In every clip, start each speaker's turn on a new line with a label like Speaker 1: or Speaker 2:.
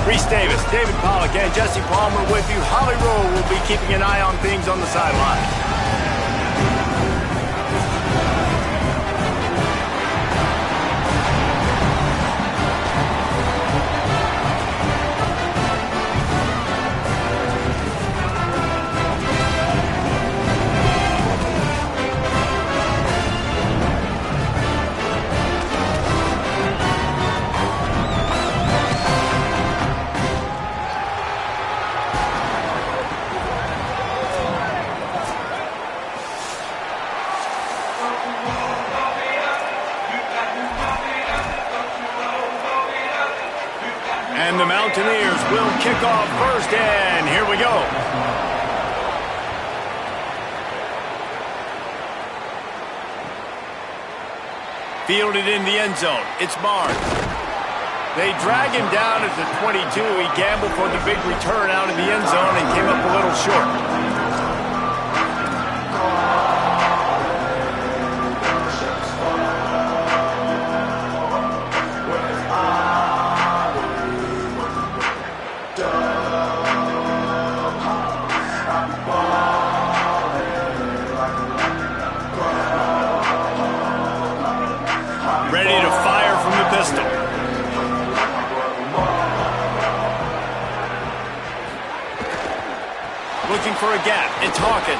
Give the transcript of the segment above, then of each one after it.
Speaker 1: Reese Davis, David Pollack, and Jesse Palmer with you. Holly Rowe will be keeping an eye on things on the sideline. And the Mountaineers will kick off first, and here we go. Fielded in the end zone. It's Barnes. They drag him down at the 22. He gambled for the big return out of the end zone and came up a little short. Ready to fire from the pistol. Looking for a gap. It's Hawkins.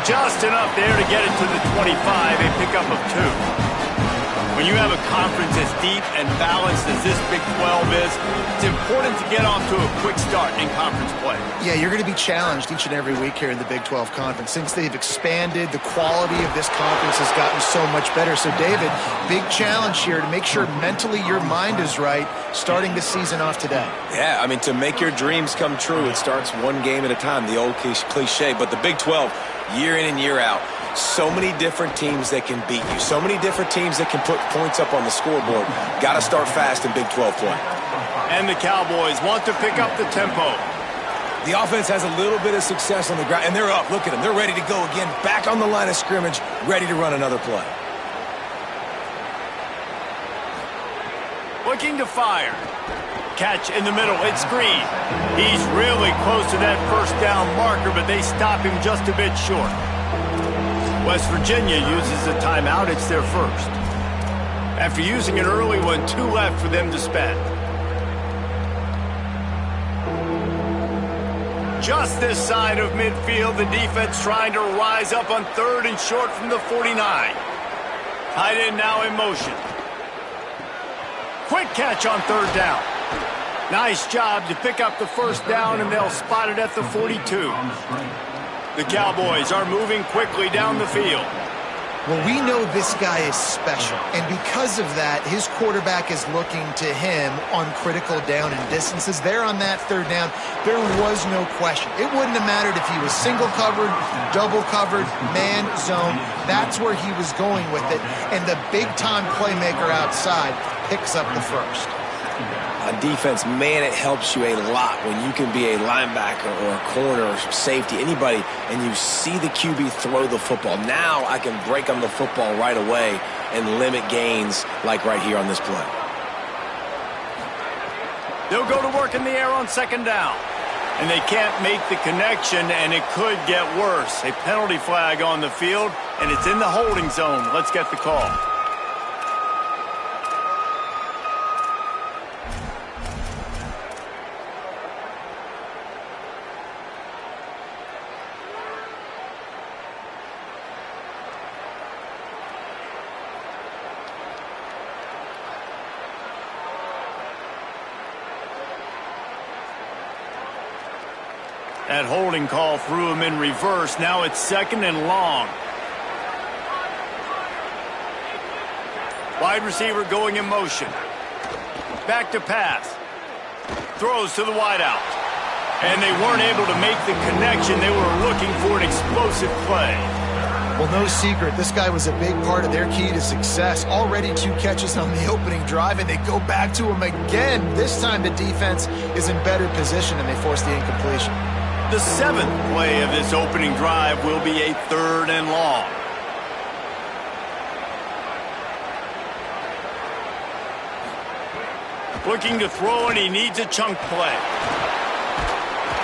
Speaker 1: Just enough there to get it to the 25, a pickup of 2. When you have a conference as deep and balanced as this Big 12 is, it's important to get off to a quick start in conference play.
Speaker 2: Yeah, you're going to be challenged each and every week here in the Big 12 Conference. Since they've expanded, the quality of this conference has gotten so much better. So, David, big challenge here to make sure mentally your mind is right starting the season off today.
Speaker 3: Yeah, I mean, to make your dreams come true, it starts one game at a time, the old cliche. But the Big 12, year in and year out, so many different teams that can beat you. So many different teams that can put points up on the scoreboard. Got to start fast in Big 12 play.
Speaker 1: And the Cowboys want to pick up the tempo.
Speaker 3: The offense has a little bit of success on the ground, and they're up. Look at them. They're ready to go again. Back on the line of scrimmage, ready to run another play.
Speaker 1: Looking to fire. Catch in the middle. It's Green. He's really close to that first down marker, but they stop him just a bit short. West Virginia uses a timeout. It's their first. After using an early one, 2 left for them to spend. Just this side of midfield, the defense trying to rise up on 3rd and short from the 49. Tight end now in motion. Quick catch on 3rd down. Nice job to pick up the first down, and they'll spot it at the 42. The Cowboys are moving quickly down the field.
Speaker 2: Well, we know this guy is special, and because of that, his quarterback is looking to him on critical down and distances. There on that 3rd down, there was no question. It wouldn't have mattered if he was single covered, double covered, man, zone. That's where he was going with it, and the big-time playmaker outside picks up the first.
Speaker 3: On defense, man, it helps you a lot when you can be a linebacker or a corner or safety, anybody, and you see the QB throw the football. Now I can break on the football right away and limit gains like right here on this play.
Speaker 1: They'll go to work in the air on 2nd down. And they can't make the connection, and it could get worse. A penalty flag on the field, and it's in the holding zone. Let's get the call. That holding call threw him in reverse. Now it's 2nd and long. Wide receiver going in motion. Back to pass. Throws to the wideout. And they weren't able to make the connection. They were looking for an explosive play.
Speaker 2: Well, no secret, this guy was a big part of their key to success. Already 2 catches on the opening drive, and they go back to him again. This time the defense is in better position, and they force the incompletion.
Speaker 1: The 7th play of this opening drive will be a 3rd and long. Looking to throw, and he needs a chunk play.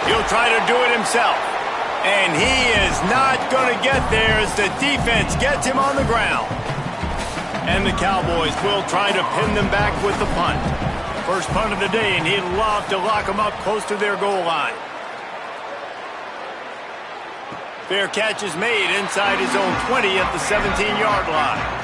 Speaker 1: He'll try to do it himself. And he is not going to get there as the defense gets him on the ground. And the Cowboys will try to pin them back with the punt. First punt of the day, and he'd love to lock them up close to their goal line. Fair catch is made inside his own 20 at the 17-yard line.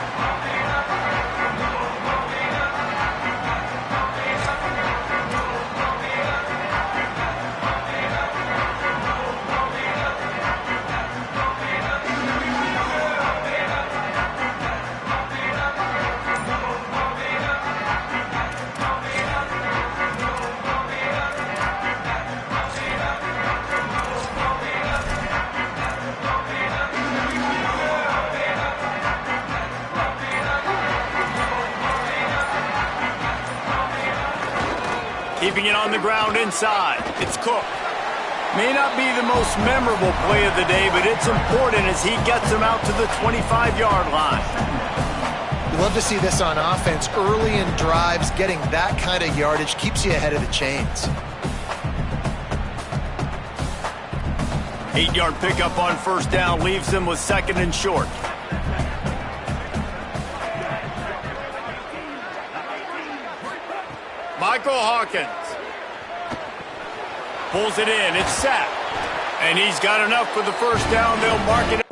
Speaker 1: Keeping it on the ground inside. It's Cook. May not be the most memorable play of the day, but it's important as he gets them out to the 25-yard line.
Speaker 2: You love to see this on offense. Early in drives, getting that kind of yardage keeps you ahead of the chains.
Speaker 1: 8-yard pickup on first down leaves them with second and short. Michael Hawkins pulls it in. It's sacked. And he's got enough for the first down. They'll mark it.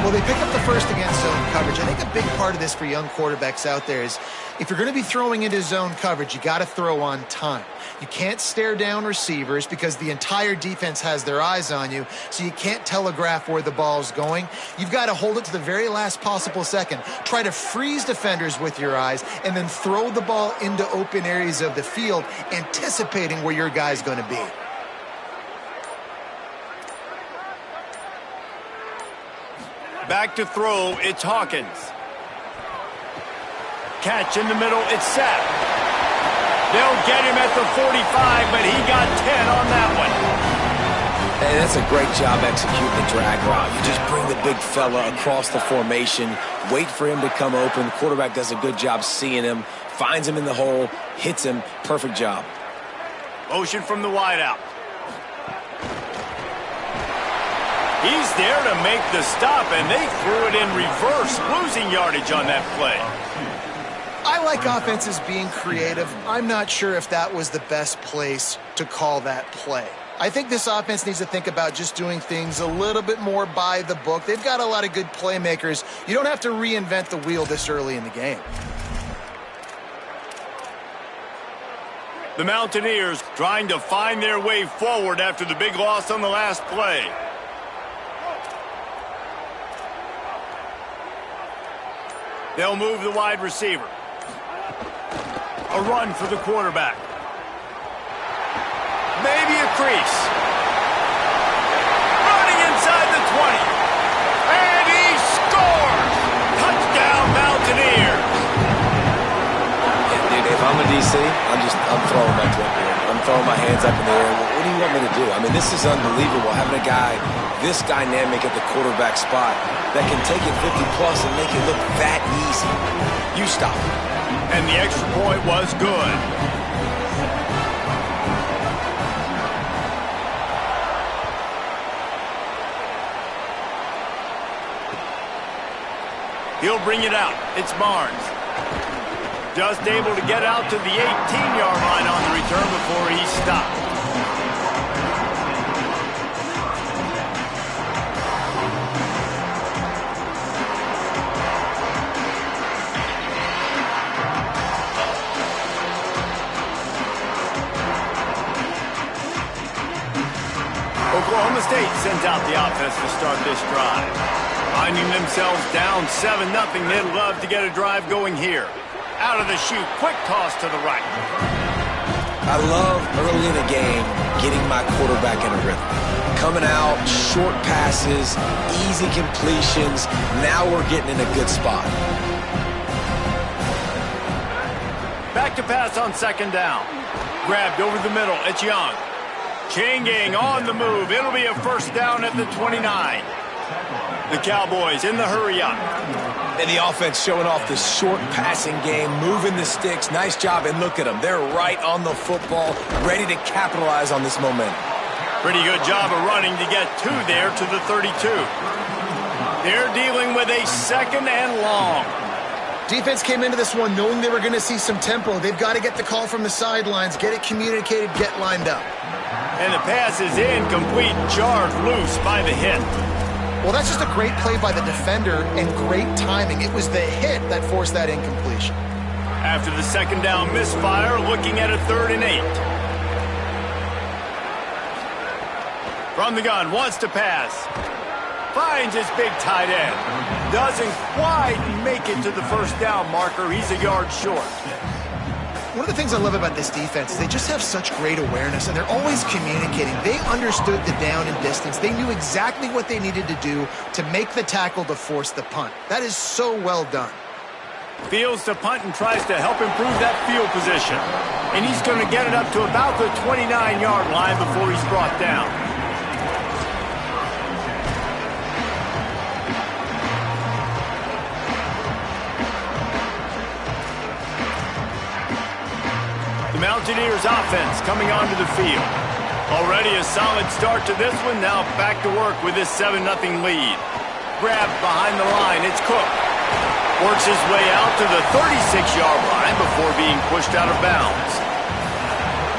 Speaker 2: Well, they pick up the first against zone coverage. I think a big part of this for young quarterbacks out there is if you're going to be throwing into zone coverage, you got to throw on time. You can't stare down receivers because the entire defense has their eyes on you, so you can't telegraph where the ball's going. You've got to hold it to the very last possible second. Try to freeze defenders with your eyes and then throw the ball into open areas of the field, anticipating where your guy's going to be.
Speaker 1: Back to throw, it's Hawkins. Catch in the middle, it's Sapp. They'll get him at the 45, but he got 10 on that one.
Speaker 3: Hey, that's a great job executing the drag route. You just bring the big fella across the formation, wait for him to come open. The quarterback does a good job seeing him, finds him in the hole, hits him. Perfect job.
Speaker 1: Motion from the wideout. He's there to make the stop, and they threw it in reverse, losing yardage on that play.
Speaker 2: I like offenses being creative. I'm not sure if that was the best place to call that play. I think this offense needs to think about just doing things a little bit more by the book. They've got a lot of good playmakers. You don't have to reinvent the wheel this early in the game.
Speaker 1: The Mountaineers trying to find their way forward after the big loss on the last play. They'll move the wide receiver. A run for the quarterback. Maybe a crease. Running inside the 20. And he scores! Touchdown Mountaineers!
Speaker 3: Yeah, dude, if I'm a DC, I'm throwing my drink here. I'm throwing my hands up in the air. What do you want me to do? I mean, this is unbelievable, having a guy this dynamic at the quarterback spot that can take it 50-plus and make it look that easy. You stop it.
Speaker 1: And the extra point was good. He'll bring it out. It's Barnes. Just able to get out to the 18-yard line on the return before he stopped. Oklahoma State sends out the offense to start this drive. Finding themselves down 7-0, they'd love to get a drive going here. Out of the chute, quick toss to the right.
Speaker 3: I love early in the game getting my quarterback in a rhythm. Coming out, short passes, easy completions. Now we're getting in a good spot.
Speaker 1: Back to pass on second down. Grabbed over the middle, it's Young. Chain gang on the move. It'll be a first down at the 29. The Cowboys in the hurry-up.
Speaker 3: And the offense showing off the short passing game, moving the sticks. Nice job, and look at them. They're right on the football, ready to capitalize on this momentum.
Speaker 1: Pretty good job of running to get there to the 32. They're dealing with a second and long.
Speaker 2: Defense came into this one knowing they were going to see some tempo. They've got to get the call from the sidelines, get it communicated, get lined up.
Speaker 1: And the pass is incomplete, charged loose by the hit.
Speaker 2: Well, that's just a great play by the defender and great timing. It was the hit that forced that incompletion.
Speaker 1: After the second down misfire, looking at a 3rd and 8. From the gun, wants to pass. Finds his big tight end. Doesn't quite make it to the first down marker. He's a yard short.
Speaker 2: One of the things I love about this defense is they just have such great awareness, and they're always communicating. They understood the down and distance. They knew exactly what they needed to do to make the tackle to force the punt. That is so well done.
Speaker 1: Fields to punt and tries to help improve that field position. And he's going to get it up to about the 29-yard line before he's brought down. Mountaineers offense coming onto the field. Already a solid start to this one. Now back to work with this 7-0 lead. Grabbed behind the line. It's Cook. Works his way out to the 36-yard line before being pushed out of bounds.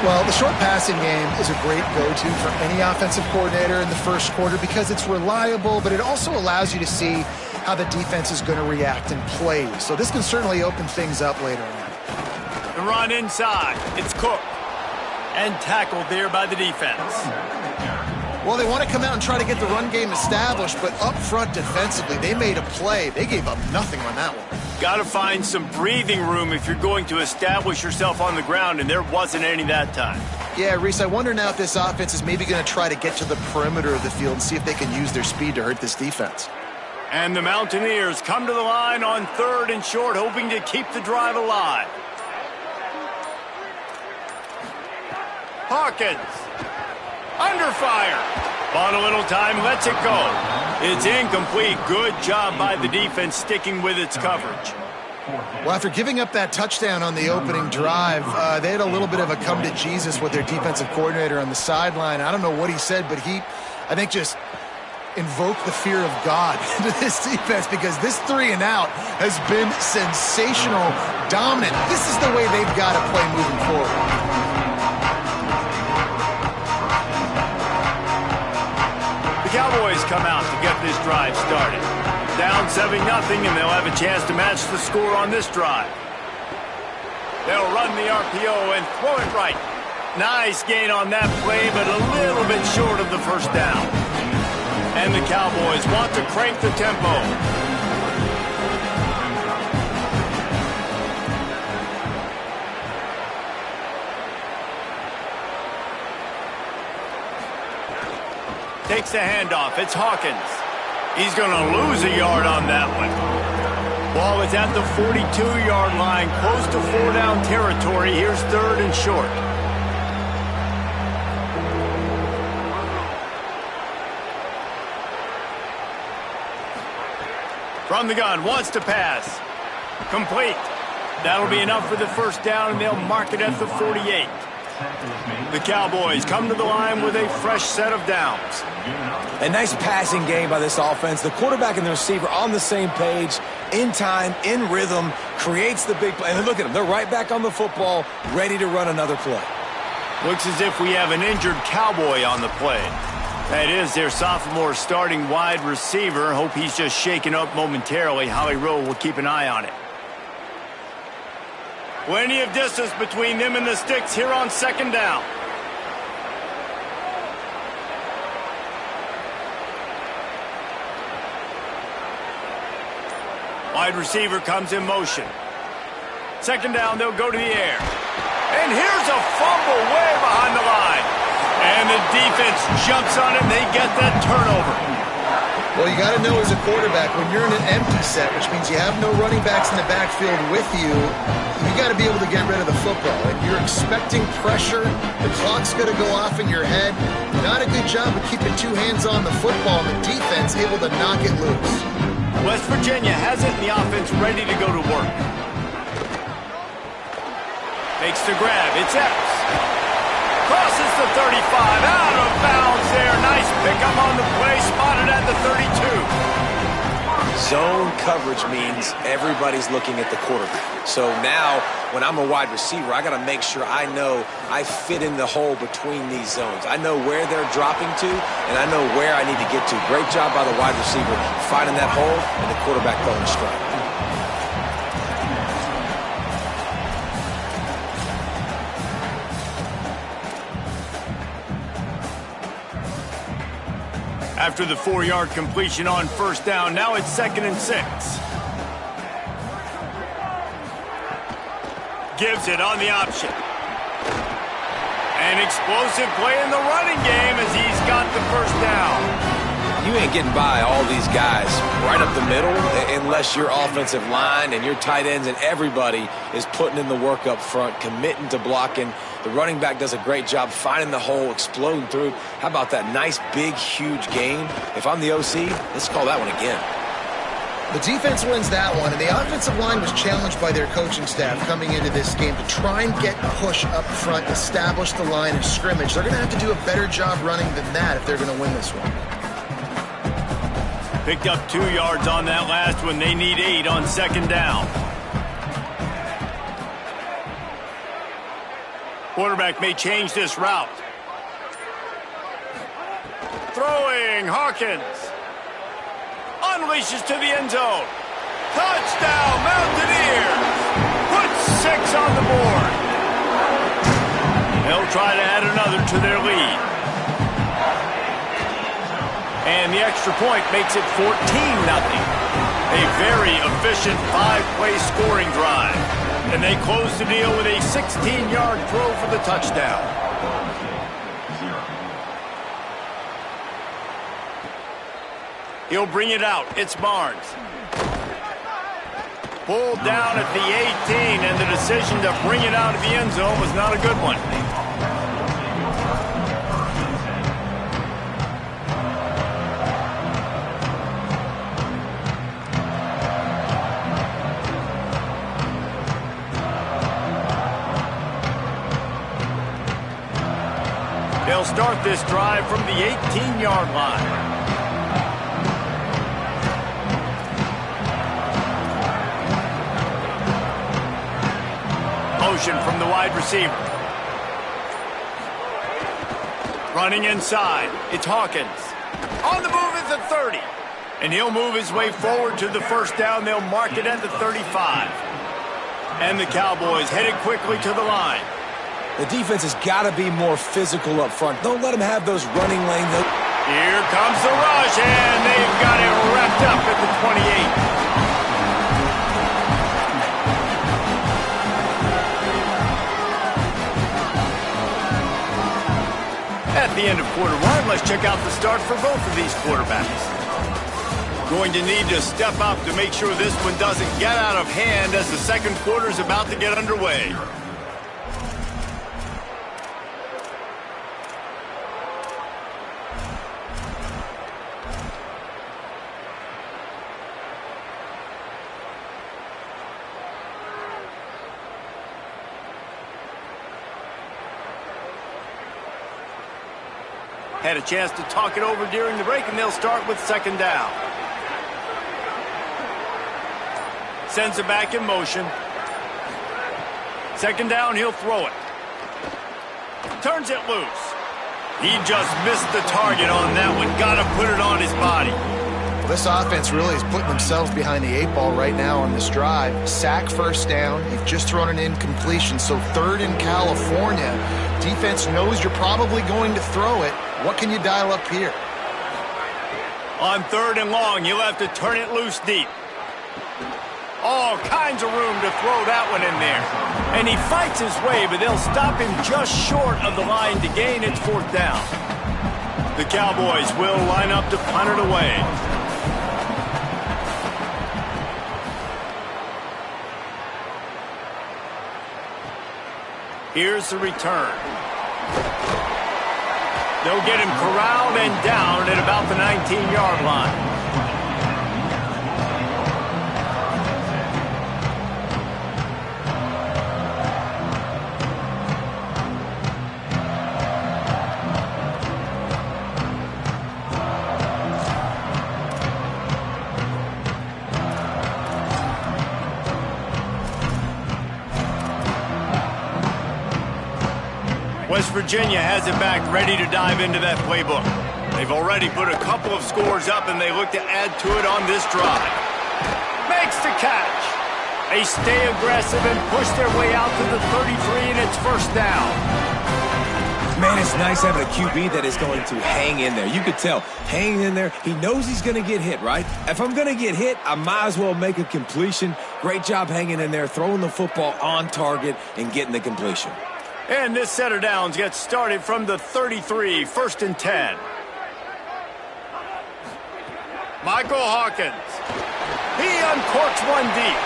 Speaker 2: Well, the short passing game is a great go-to for any offensive coordinator in the first quarter because it's reliable, but it also allows you to see how the defense is going to react and play. So this can certainly open things up later on.
Speaker 1: The run inside. It's Cook. And tackled there by the defense.
Speaker 2: Well, they want to come out and try to get the run game established, but up front defensively, they made a play. They gave up nothing on that one.
Speaker 1: Got to find some breathing room if you're going to establish yourself on the ground, and there wasn't any that time.
Speaker 2: Yeah, Reese, I wonder now if this offense is maybe going to try to get to the perimeter of the field and see if they can use their speed to hurt this defense.
Speaker 1: And the Mountaineers come to the line on 3rd and short, hoping to keep the drive alive. Hawkins. Under fire. Bought a little time, lets it go. It's incomplete. Good job by the defense sticking with its coverage.
Speaker 2: Well, after giving up that touchdown on the opening drive, they had a little bit of a come to Jesus with their defensive coordinator on the sideline. I don't know what he said, but he, I think, just invoked the fear of God into this defense because this 3-and-out has been sensational, dominant. This is the way they've got to play moving forward.
Speaker 1: Cowboys come out to get this drive started. Down 7-0, and they'll have a chance to match the score on this drive. They'll run the RPO and throw it right. Nice gain on that play, but a little bit short of the first down. And the Cowboys want to crank the tempo. Takes the handoff. It's Hawkins. He's going to lose a yard on that one. Ball is at the 42-yard line, close to 4-down territory. Here's 3rd and short. From the gun, wants to pass. Complete. That'll be enough for the first down, and they'll mark it at the 48. The Cowboys come to the line with a fresh set of downs.
Speaker 3: A nice passing game by this offense. The quarterback and the receiver on the same page, in time, in rhythm, creates the big play. And look at them. They're right back on the football, ready to run another play.
Speaker 1: Looks as if we have an injured Cowboy on the play. That is their sophomore starting wide receiver. Hope he's just shaken up momentarily. Howie Rowe will keep an eye on it. Plenty of distance between them and the sticks here on 2nd down. Wide receiver comes in motion. 2nd down, they'll go to the air. And here's a fumble way behind the line. And the defense jumps on it, and they get that turnover.
Speaker 2: Well, you got to know as a quarterback, when you're in an empty set, which means you have no running backs in the backfield with you, you got to be able to get rid of the football. And you're expecting pressure. The clock's going to go off in your head. Not a good job of keeping 2 hands on the football, and the defense able to knock it loose.
Speaker 1: West Virginia has it, and the offense ready to go to work. Takes the grab. It's Epps. Crosses the 35. Out of bounds there. Nice pickup on the play. Spotted at the 32.
Speaker 3: Zone coverage means everybody's looking at the quarterback. So now, when I'm a wide receiver, I got to make sure I know I fit in the hole between these zones. I know where they're dropping to, and I know where I need to get to. Great job by the wide receiver finding that hole, and the quarterback throwing strike.
Speaker 1: After the 4-yard completion on 1st down, now it's 2nd and 6. Gives it on the option. An explosive play in the running game as he's got the first down.
Speaker 3: You ain't getting by all these guys right up the middle unless your offensive line and your tight ends and everybody is putting in the work up front, committing to blocking. The running back does a great job finding the hole, exploding through. How about that nice, big, huge gain? If I'm the OC, let's call that one again.
Speaker 2: The defense wins that one, and the offensive line was challenged by their coaching staff coming into this game to try and get push up front, establish the line of scrimmage. They're going to have to do a better job running than that if they're going to win this one.
Speaker 1: Picked up 2 yards on that last one. They need 8 on 2nd down. Quarterback may change this route. Throwing, Hawkins. Unleashes to the end zone. Touchdown, Mountaineers. Puts 6 on the board. They'll try to add another to their lead. And the extra point makes it 14-0. A very efficient 5-play scoring drive. And they close the deal with a 16-yard throw for the touchdown. He'll bring it out. It's Barnes. Pulled down at the 18, and the decision to bring it out of the end zone was not a good one. They'll start this drive from the 18-yard line. Motion from the wide receiver. Running inside. It's Hawkins. On the move is the 30. And he'll move his way forward to the first down. They'll mark it at the 35. And the Cowboys headed quickly to the line.
Speaker 3: The defense has got to be more physical up front. Don't let them have those running lanes.
Speaker 1: Here comes the rush, and they've got it wrapped up at the 28. At the end of quarter one, let's check out the start for both of these quarterbacks. Going to need to step up to make sure this one doesn't get out of hand as the second quarter is about to get underway. Had a chance to talk it over during the break, and they'll start with second down. Sends it back in motion. Second down, he'll throw it. Turns it loose. He just missed the target on that one. Got to put it on his body.
Speaker 2: Well, this offense really is putting themselves behind the 8 ball right now on this drive. Sack first down. You've just thrown an incompletion, so third in California. Defense knows you're probably going to throw it. What can you dial up here?
Speaker 1: On third and long, you'll have to turn it loose deep. All kinds of room to throw that one in there. And he fights his way, but they'll stop him just short of the line to gain its fourth down. The Cowboys will line up to punt it away. Here's the return. They'll get him corralled and down at about the 19-yard line. West Virginia has it back, ready to dive into that playbook. They've already put a couple of scores up, and they look to add to it on this drive. Makes the catch. They stay aggressive and push their way out to the 33, and it's first down.
Speaker 3: Man, it's nice having a QB that is going to hang in there. You could tell, hanging in there. He knows he's going to get hit, right? If I'm going to get hit, I might as well make a completion. Great job hanging in there, throwing the football on target, and getting the completion.
Speaker 1: And this set of downs gets started from the 33, first and 10. Michael Hawkins. He uncorks one deep.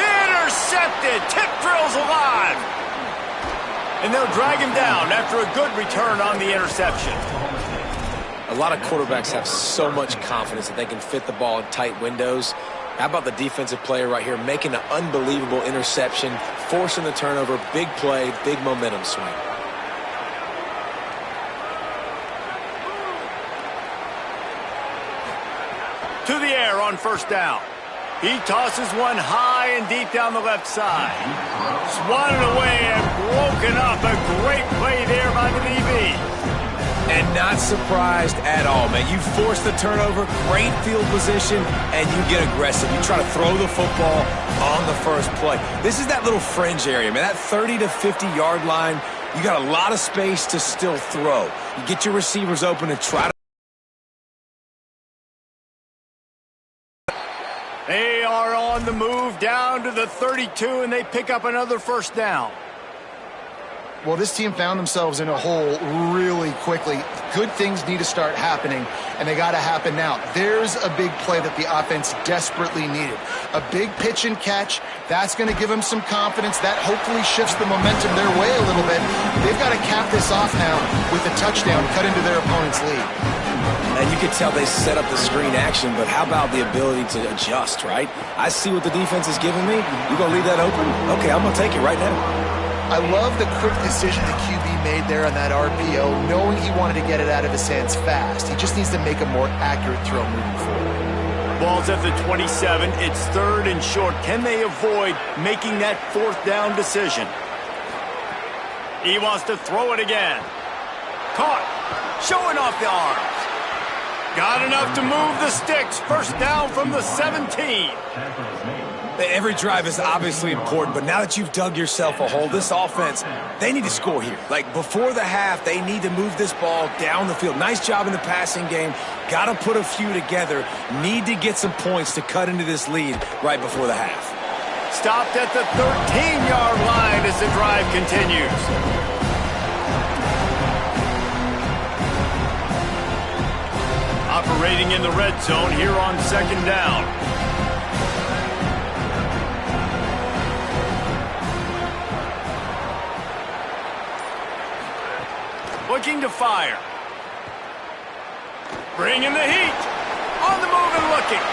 Speaker 1: Intercepted. Tip drills alive. And they'll drag him down after a good return on the interception.
Speaker 3: A lot of quarterbacks have so much confidence that they can fit the ball in tight windows. How about the defensive player right here making an unbelievable interception, forcing the turnover, big play, big momentum swing.
Speaker 1: To the air on first down. He tosses one high and deep down the left side. Swatted away and broken up. A great play there by the DB.
Speaker 3: And not surprised at all, man. You force the turnover, great field position, and you get aggressive. You try to throw the football on the first play. This is that little fringe area, man. That 30 to 50-yard line, you got a lot of space to still throw. You get your receivers open and try to...
Speaker 1: They are on the move down to the 32, and they pick up another first down.
Speaker 2: Well, this team found themselves in a hole really quickly. Good things need to start happening, and they got to happen now. There's a big play that the offense desperately needed. A big pitch and catch. That's going to give them some confidence. That hopefully shifts the momentum their way a little bit. They've got to cap this off now with a touchdown cut into their opponent's lead.
Speaker 3: And you can tell they set up the screen action, but how about the ability to adjust, right? I see what the defense is giving me. You going to leave that open? Okay, I'm going to take it right now.
Speaker 2: I love the quick decision the QB made there on that RPO, knowing he wanted to get it out of his hands fast. He just needs to make a more accurate throw moving forward.
Speaker 1: Ball's at the 27. It's third and short. Can they avoid making that fourth down decision? He wants to throw it again. Caught. Showing off the arms. Got enough to move the sticks. First down from the 17.
Speaker 3: Every drive is obviously important, but now that you've dug yourself a hole, this offense, they need to score here. Like, before the half, they need to move this ball down the field. Nice job in the passing game. Got to put a few together. Need to get some points to cut into this lead right before the half.
Speaker 1: Stopped at the 13-yard line as the drive continues. Operating in the red zone here on second down. Looking to fire. Bringing the heat. On the move and looking.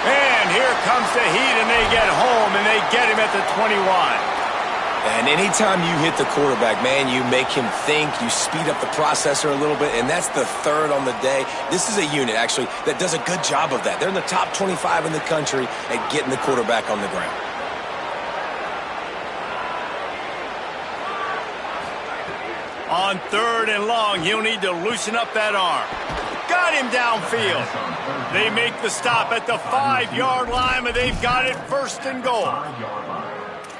Speaker 1: And here comes the heat, and they get home, and they get him at the 21.
Speaker 3: And anytime you hit the quarterback, man, you make him think, you speed up the processor a little bit, and that's the third on the day. This is a unit, actually, that does a good job of that. They're in the top 25 in the country at getting the quarterback on the ground.
Speaker 1: On third and long, he'll need to loosen up that arm. Got him downfield. They make the stop at the 5-yard line, but they've got it first and goal.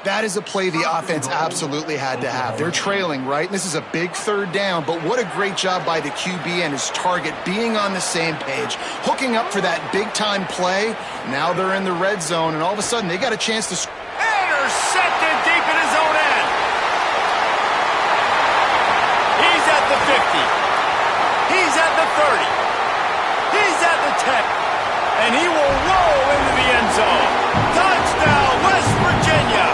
Speaker 2: That is a play the offense absolutely had to have. They're trailing, right? This is a big third down, but what a great job by the QB and his target being on the same page, hooking up for that big-time play. Now they're in the red zone, and all of a sudden they got a chance to...
Speaker 1: Intercepted deep in his own end. He's at the 50. He's at the 30. He's at the 10. And he will roll into the end zone. Touchdown, West Virginia.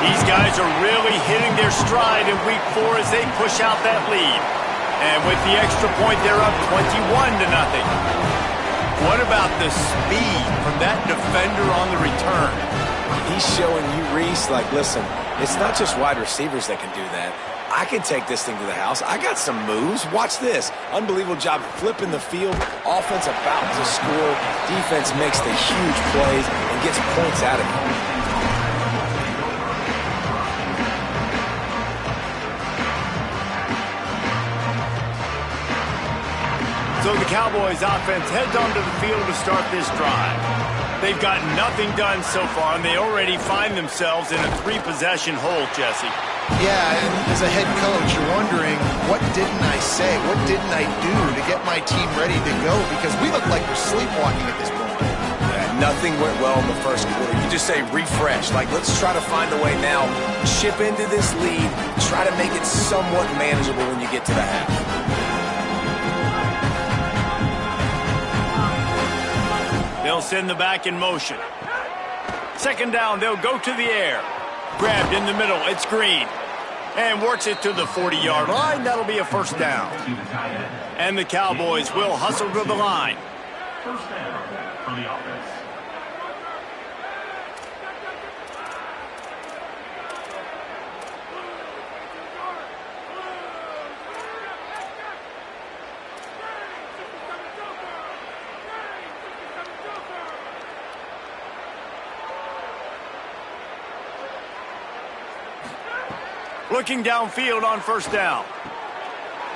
Speaker 1: These guys are really hitting their stride in week 4 as they push out that lead. And with the extra point, they're up 21-0. What about the speed from that defender on the return?
Speaker 3: He's showing you, Reese, like, listen, it's not just wide receivers that can do that. I can take this thing to the house. I got some moves. Watch this. Unbelievable job flipping the field. Offense about to score. Defense makes the huge plays and gets points out of it.
Speaker 1: So the Cowboys offense heads onto the field to start this drive. They've got nothing done so far, and they already find themselves in a 3-possession hole, Jesse.
Speaker 2: Yeah, and as a head coach, you're wondering, what didn't I say? What didn't I do to get my team ready to go? Because we look like we're sleepwalking at this point.
Speaker 3: Yeah, nothing went well in the first quarter. You just say refresh. Like, let's try to find a way now. Chip into this lead. Try to make it somewhat manageable when you get to the half.
Speaker 1: They'll send the back in motion. Second down, they'll go to the air. Grabbed in the middle, it's Green. And works it to the 40-yard line. That'll be a first down. And the Cowboys will hustle to the line.
Speaker 4: First down for the offense.
Speaker 1: Looking downfield on first down.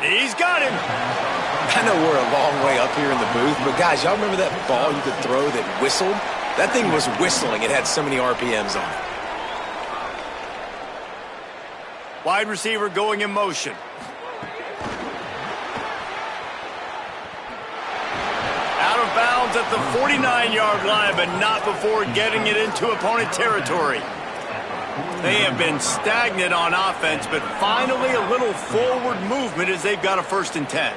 Speaker 1: He's got him.
Speaker 3: I know we're a long way up here in the booth, but guys, y'all remember that ball you could throw that whistled? That thing was whistling. It had so many RPMs on it.
Speaker 1: Wide receiver going in motion. Out of bounds at the 49-yard line, but not before getting it into opponent territory. They have been stagnant on offense, but finally a little forward movement as they've got a 1st and 10.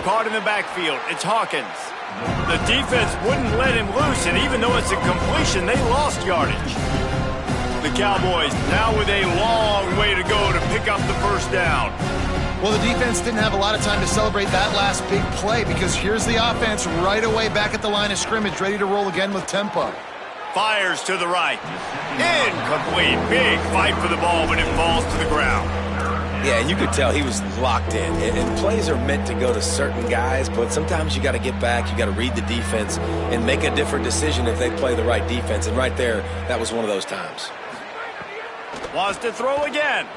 Speaker 1: Caught in the backfield, it's Hawkins. The defense wouldn't let him loose, and even though it's a completion, they lost yardage. The Cowboys now with a long way to go to pick up the 1st down.
Speaker 2: Well, the defense didn't have a lot of time to celebrate that last big play because here's the offense right away back at the line of scrimmage, ready to roll again with tempo.
Speaker 1: Fires to the right. Incomplete. Big fight for the ball, but it falls to the ground.
Speaker 3: Yeah, and you could tell he was locked in. And plays are meant to go to certain guys, but sometimes you got to get back, you got to read the defense, and make a different decision if they play the right defense. And right there, that was one of those times.
Speaker 1: Wants to throw again.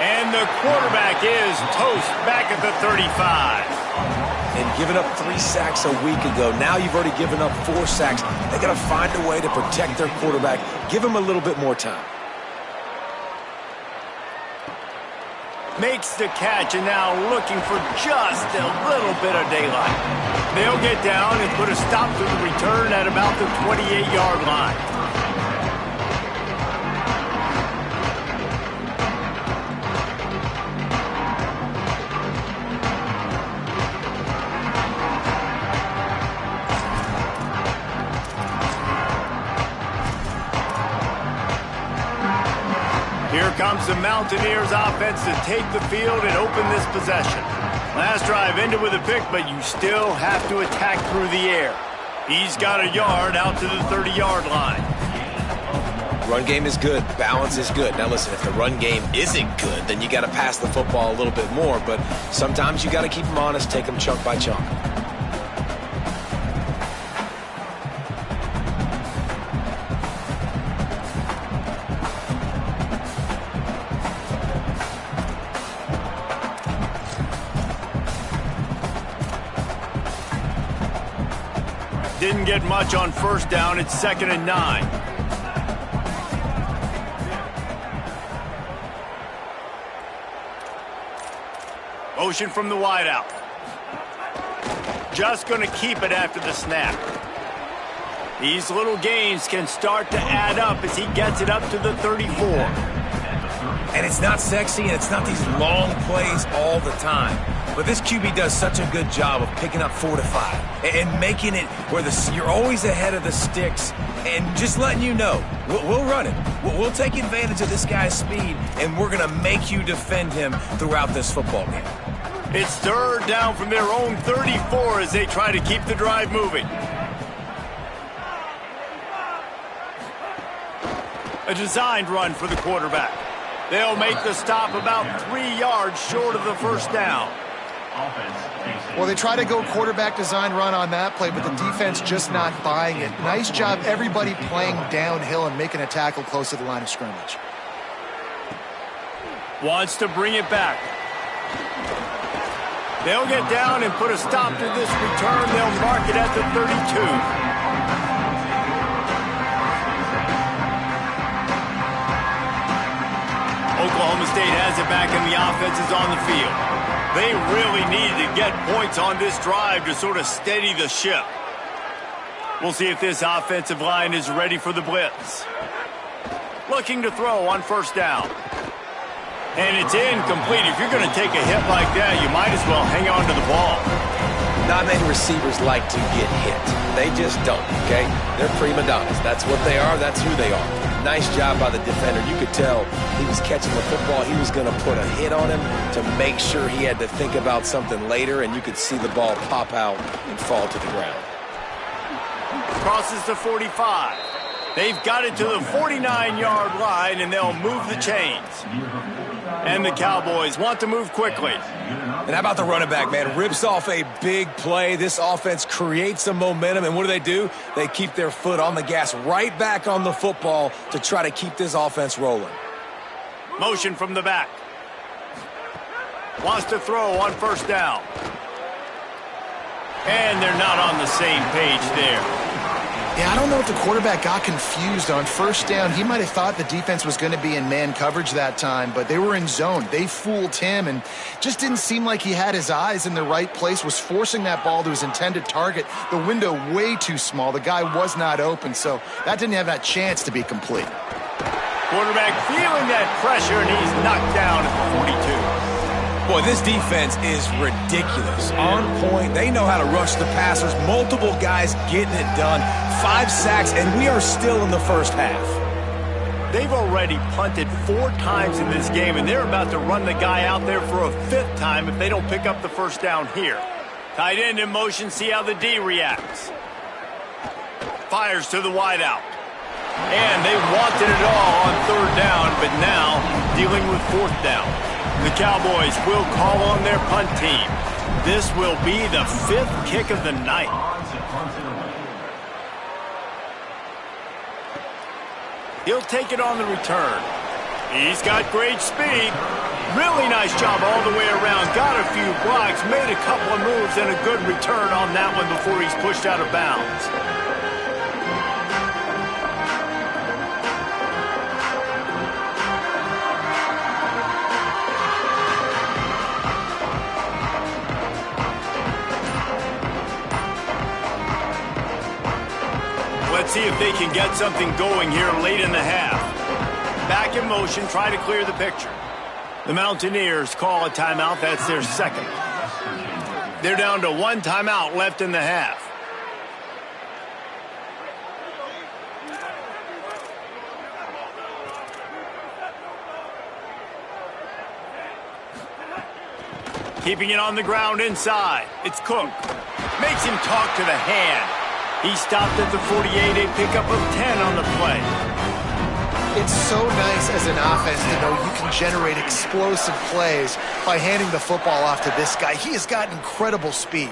Speaker 1: And the quarterback is toast back at the 35.
Speaker 3: And giving up 3 sacks a week ago. Now you've already given up 4 sacks. They got to find a way to protect their quarterback. Give him a little bit more time.
Speaker 1: Makes the catch and now looking for just a little bit of daylight. They'll get down and put a stop to the return at about the 28-yard line. Here comes the Mountaineers offense to take the field and open this possession. Last drive ended with a pick, but you still have to attack through the air. He's got a yard out to the 30-yard line.
Speaker 3: Run game is good. Balance is good. Now listen, if the run game isn't good, then you got to pass the football a little bit more, but sometimes you got to keep them honest, take them chunk by chunk.
Speaker 1: Didn't get much on first down. It's 2nd and 9. Motion from the wideout. Just going to keep it after the snap. These little gains can start to add up as he gets it up to the 34.
Speaker 3: And it's not sexy, and it's not these long plays all the time. But this QB does such a good job of picking up 4 to 5 and making it where you're always ahead of the sticks and just letting you know, we'll run it. We'll take advantage of this guy's speed, and we're going to make you defend him throughout this football game.
Speaker 1: It's 3rd down from their own 34 as they try to keep the drive moving. A designed run for the quarterback. They'll make the stop about 3 yards short of the 1st down.
Speaker 2: Well, they try to go quarterback design run on that play, but the defense just not buying it. Nice job, everybody playing downhill and making a tackle close to the line of scrimmage.
Speaker 1: Wants to bring it back. They'll get down and put a stop to this return. They'll mark it at the 32. Oklahoma State has it back and the offense is on the field. They really need to get points on this drive to sort of steady the ship. We'll see if this offensive line is ready for the blitz. Looking to throw on first down. And it's incomplete. If you're going to take a hit like that, you might as well hang on to the ball.
Speaker 3: Not many receivers like to get hit. They just don't, okay? They're prima donnas. That's what they are. That's who they are. Nice job by the defender. You could tell he was catching the football. He was going to put a hit on him to make sure he had to think about something later, and you could see the ball pop out and fall to the ground.
Speaker 1: Crosses the 45. They've got it to the 49-yard line, and they'll move the chains. And the Cowboys want to move quickly.
Speaker 3: And how about the running back, man? Rips off a big play. This offense creates some momentum, and what do? They keep their foot on the gas, right back on the football to try to keep this offense rolling.
Speaker 1: Motion from the back. Wants to throw on first down. And they're not on the same page there.
Speaker 2: Yeah, I don't know if the quarterback got confused on first down. He might have thought the defense was going to be in man coverage that time, but they were in zone. They fooled him and just didn't seem like he had his eyes in the right place, was forcing that ball to his intended target. The window way too small. The guy was not open, so that didn't have that chance to be complete.
Speaker 1: Quarterback feeling that pressure, and he's knocked down at the 42.
Speaker 3: Boy, this defense is ridiculous. On point. They know how to rush the passers. Multiple guys getting it done. 5 sacks, and we are still in the first half.
Speaker 1: They've already punted 4 times in this game, and they're about to run the guy out there for a 5th time if they don't pick up the first down here. Tight end in motion, see how the D reacts. Fires to the wideout. And they wanted it all on 3rd down, but now dealing with 4th down. The Cowboys will call on their punt team. This will be the 5th kick of the night. He'll take it on the return. He's got great speed. Really nice job all the way around. Got a few blocks, made a couple of moves, and a good return on that one before he's pushed out of bounds. Let's see if they can get something going here late in the half. Back in motion, try to clear the picture. The Mountaineers call a timeout. That's their 2nd. They're down to 1 timeout left in the half. Keeping it on the ground inside. It's Cook. Makes him talk to the hand. He stopped at the 48, a pickup of 10 on the play.
Speaker 2: It's so nice as an offense to know you can generate explosive plays by handing the football off to this guy. He has got incredible speed.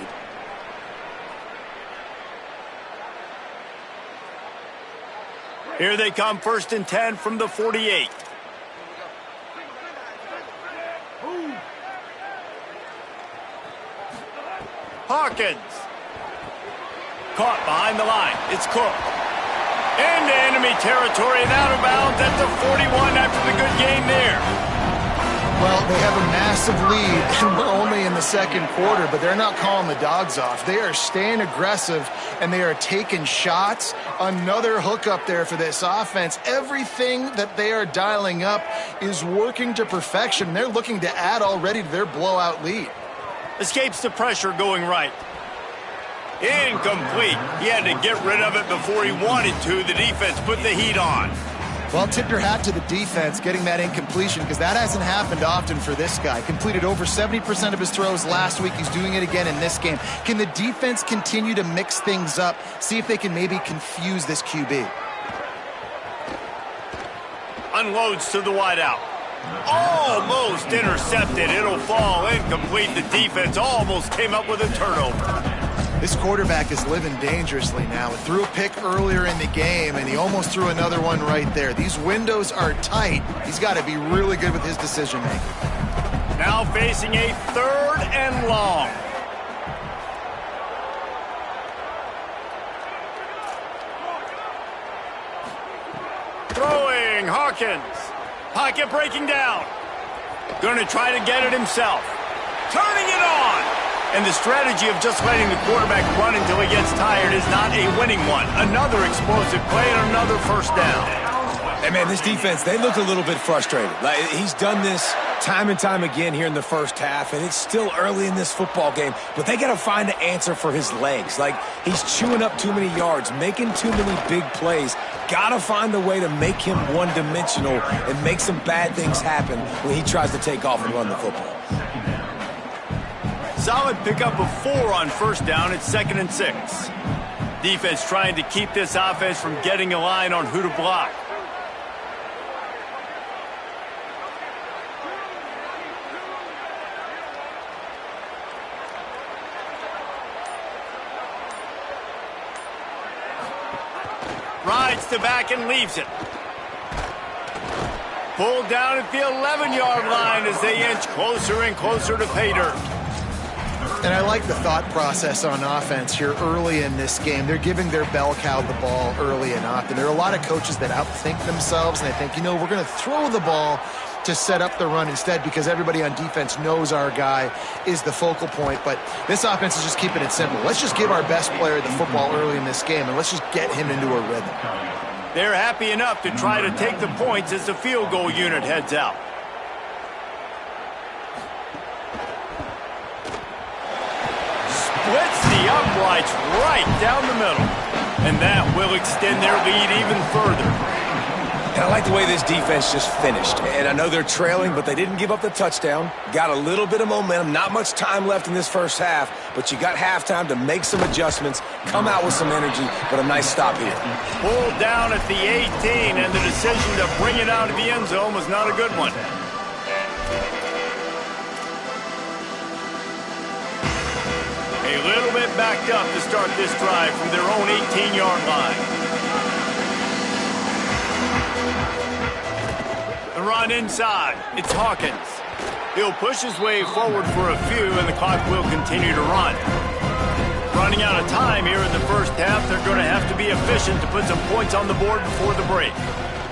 Speaker 1: Here they come, 1st and 10 from the 48. Hawkins. Caught behind the line. It's Cook. Into enemy territory and out of bounds at the 41 after the good game there.
Speaker 2: Well, they have a massive lead, and we're only in the 2nd quarter, but they're not calling the dogs off. They are staying aggressive, and they are taking shots. Another hookup there for this offense. Everything that they are dialing up is working to perfection. They're looking to add already to their blowout lead.
Speaker 1: Escapes the pressure going right. Incomplete. He had to get rid of it before he wanted to. The defense put the heat on.
Speaker 2: Well, tip your hat to the defense getting that incompletion because that hasn't happened often for this guy. Completed over 70% of his throws last week. He's doing it again in this game. Can the defense continue to mix things up? See if they can maybe confuse this QB.
Speaker 1: Unloads to the wideout. Almost intercepted. It'll fall incomplete. The defense almost came up with a turnover.
Speaker 2: This quarterback is living dangerously now. He threw a pick earlier in the game, and he almost threw another one right there. These windows are tight. He's got to be really good with his decision-making.
Speaker 1: Now facing a 3rd and long. Throwing, Hawkins. Pocket breaking down. Going to try to get it himself. Turning it on. And the strategy of just letting the quarterback run until he gets tired is not a winning one. Another explosive play and another 1st down.
Speaker 3: Hey, man, this defense, they look a little bit frustrated. Like, he's done this time and time again here in the first half, and it's still early in this football game, but they got to find an answer for his legs. Like, he's chewing up too many yards, making too many big plays. Got to find a way to make him one-dimensional and make some bad things happen when he tries to take off and run the football.
Speaker 1: Solid pickup of 4 on 1st down. It's 2nd and 6. Defense trying to keep this offense from getting a line on who to block. Rides to back and leaves it. Pulled down at the 11-yard line as they inch closer and closer to pay dirt.
Speaker 2: And I like the thought process on offense here early in this game. They're giving their bell cow the ball early and often. There are a lot of coaches that outthink themselves, and they think, we're going to throw the ball to set up the run instead because everybody on defense knows our guy is the focal point. But this offense is just keeping it simple. Let's just give our best player the football early in this game, and let's just get him into a rhythm.
Speaker 1: They're happy enough to try to take the points as the field goal unit heads out. Splits the uprights right down the middle. And that will extend their lead even further.
Speaker 3: And I like the way this defense just finished. And I know they're trailing, but they didn't give up the touchdown. Got a little bit of momentum. Not much time left in this first half, but you got halftime to make some adjustments, come out with some energy, but a nice stop here.
Speaker 1: Pulled down at the 18, and the decision to bring it out of the end zone was not a good one. A little bit backed up to start this drive from their own 18-yard line. The run inside. It's Hawkins. He'll push his way forward for a few, and the clock will continue to run. Running out of time here in the first half, they're going to have to be efficient to put some points on the board before the break.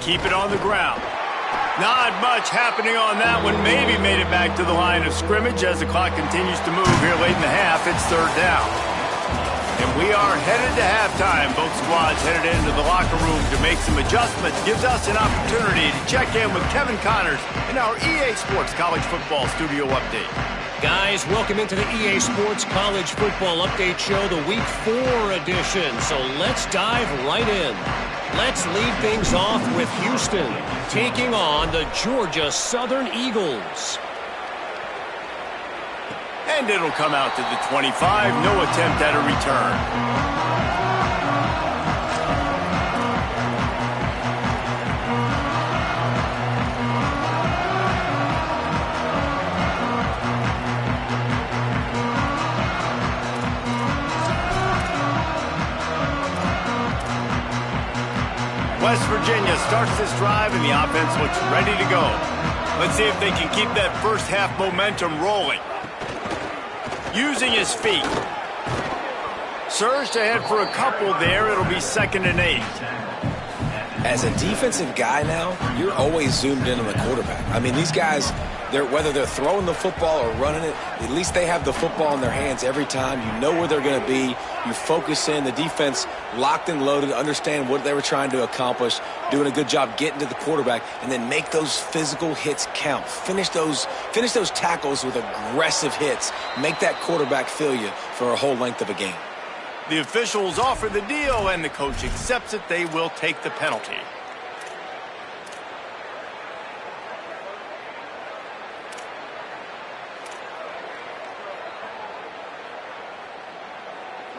Speaker 1: Keep it on the ground. Not much happening on that one. Maybe made it back to the line of scrimmage as the clock continues to move here late in the half. It's third down. And we are headed to halftime. Both squads headed into the locker room to make some adjustments. Gives us an opportunity to check in with Kevin Connors in our EA Sports College Football Studio Update.
Speaker 5: Guys, welcome into the EA Sports College Football Update Show, the Week 4 edition. So let's dive right in. Let's lead things off with Houston taking on the Georgia Southern Eagles.
Speaker 1: And it'll come out to the 25. No attempt at a return. West Virginia starts this drive, and the offense looks ready to go. Let's see if they can keep that first half momentum rolling. Using his feet. Surged ahead for a couple there. It'll be 2nd and 8.
Speaker 3: As a defensive guy now, you're always zoomed in on the quarterback. I mean, these guys, whether they're throwing the football or running it, at least they have the football in their hands every time. You know where they're going to be. You focus in. The defense locked and loaded, understand what they were trying to accomplish, doing a good job getting to the quarterback, and then make those physical hits count. Finish those tackles with aggressive hits. Make that quarterback feel you for a whole length of a game.
Speaker 1: The officials offer the deal, and the coach accepts it. They will take the penalty.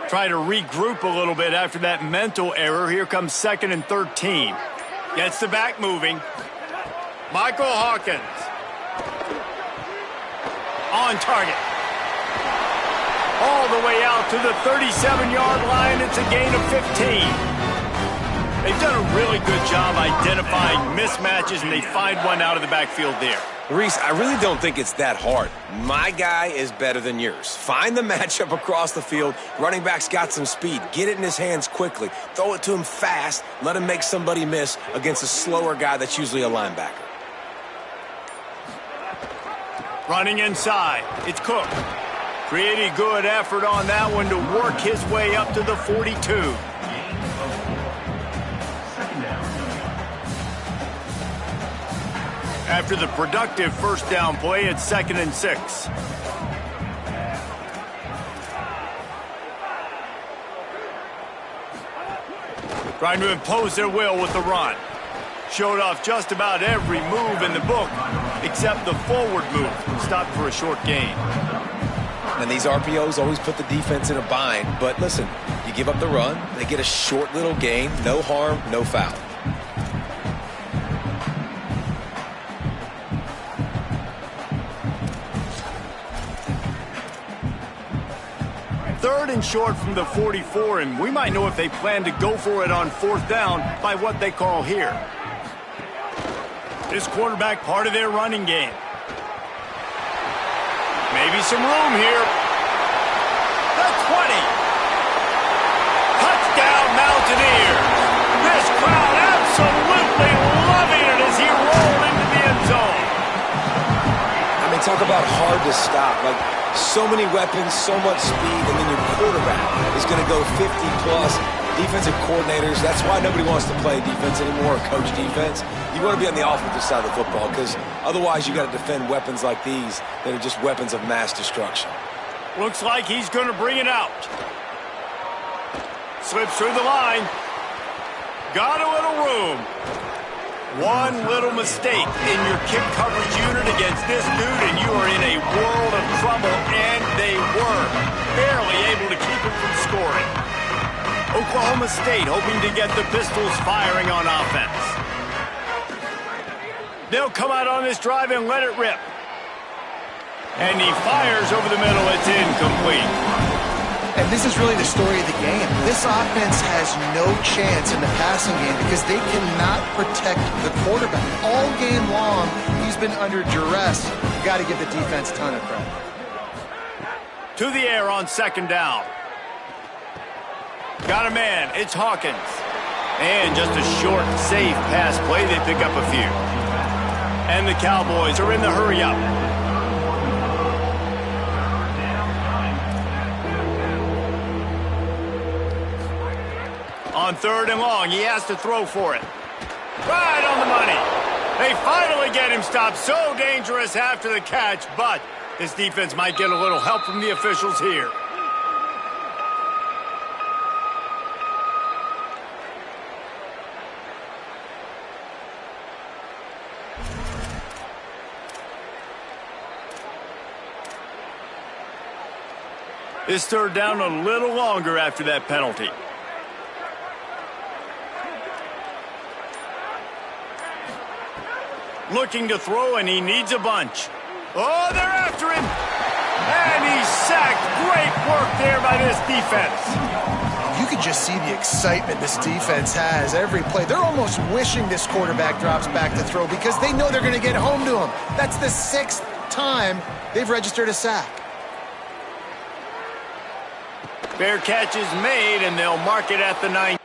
Speaker 1: Try to regroup a little bit after that mental error. Here comes 2nd and 13. Gets the back moving. Michael Hawkins. On target. All the way out to the 37-yard line. It's a gain of 15. They've done a really good job identifying mismatches, and they find one out of the backfield there.
Speaker 3: Reese, I really don't think it's that hard. My guy is better than yours. Find the matchup across the field. Running back's got some speed. Get it in his hands quickly. Throw it to him fast. Let him make somebody miss against a slower guy that's usually a linebacker.
Speaker 1: Running inside. It's Cook. Pretty good effort on that one to work his way up to the 42. After the productive first down play, it's 2nd and 6. Trying to impose their will with the run. Showed off just about every move in the book, except the forward move. Stopped for a short gain.
Speaker 3: And these RPOs always put the defense in a bind. But listen, you give up the run, they get a short little gain, no harm, no foul.
Speaker 1: Third and short from the 44, and we might know if they plan to go for it on fourth down by what they call here. This quarterback part of their running game. Maybe some room here. The 20. Touchdown Mountaineers. This crowd absolutely loving it as he rolled into the end zone.
Speaker 3: I mean, talk about hard to stop. Like, so many weapons, so much speed, and then your quarterback is going to go 50-plus. Defensive coordinators, that's why nobody wants to play defense anymore or coach defense. You want to be on the offensive side of the football because otherwise you got to defend weapons like these that are just weapons of mass destruction.
Speaker 1: Looks like he's going to bring it out. Slips through the line. Got a little room. One little mistake in your kick coverage unit against this dude and you are in a world of trouble, and they were barely able to keep him from scoring. Oklahoma State hoping to get the Pistols firing on offense. They'll come out on this drive and let it rip. And he fires over the middle. It's incomplete.
Speaker 2: And this is really the story of the game. This offense has no chance in the passing game because they cannot protect the quarterback. All game long, he's been under duress. You got to give the defense a ton of credit.
Speaker 1: To the air on second down. Got a man. It's Hawkins. And just a short, safe pass play. They pick up a few. And the Cowboys are in the hurry-up. On third and long, he has to throw for it. Right on the money. They finally get him stopped. So dangerous after the catch, but this defense might get a little help from the officials here. This third down a little longer after that penalty. Looking to throw, and he needs a bunch. Oh, they're after him. And he's sacked. Great work there by this defense.
Speaker 2: You could just see the excitement this defense has every play. They're almost wishing this quarterback drops back to throw because they know they're going to get home to him. That's the 6th time they've registered a sack.
Speaker 1: Fair catch is made, and they'll mark it at the 9.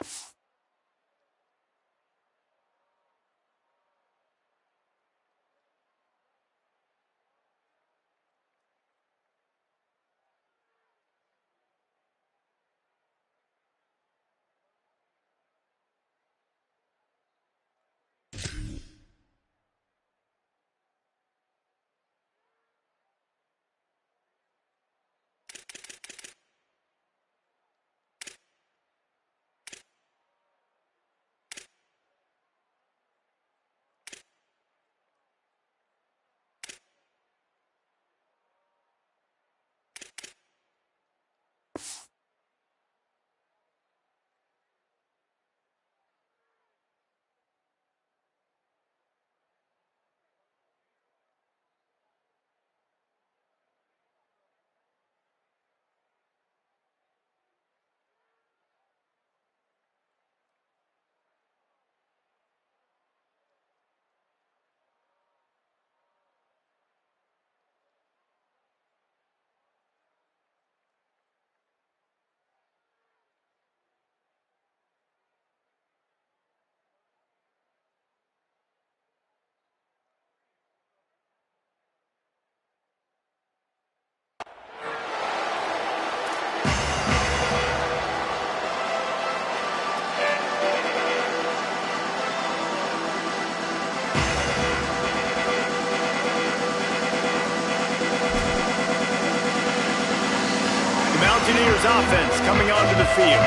Speaker 1: Mountaineers offense coming onto the field.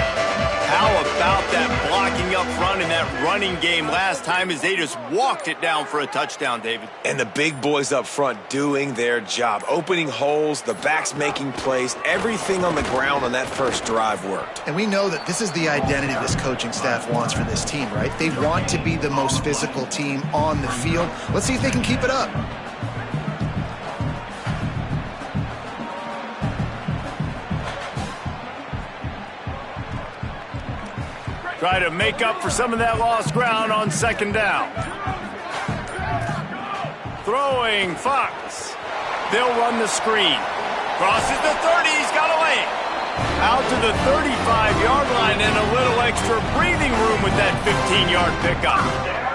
Speaker 1: How about that blocking up front in that running game last time as they just walked it down for a touchdown, David?
Speaker 3: And the big boys up front doing their job. Opening holes, the backs making plays, everything on the ground on that first drive worked.
Speaker 2: And we know that this is the identity this coaching staff wants for this team, right? They want to be the most physical team on the field. Let's see if they can keep it up.
Speaker 1: Try to make up for some of that lost ground on second down. Throwing Fox. They'll run the screen. Crosses the 30. He's got away. Out to the 35-yard line and a little extra breathing room with that 15-yard pickup.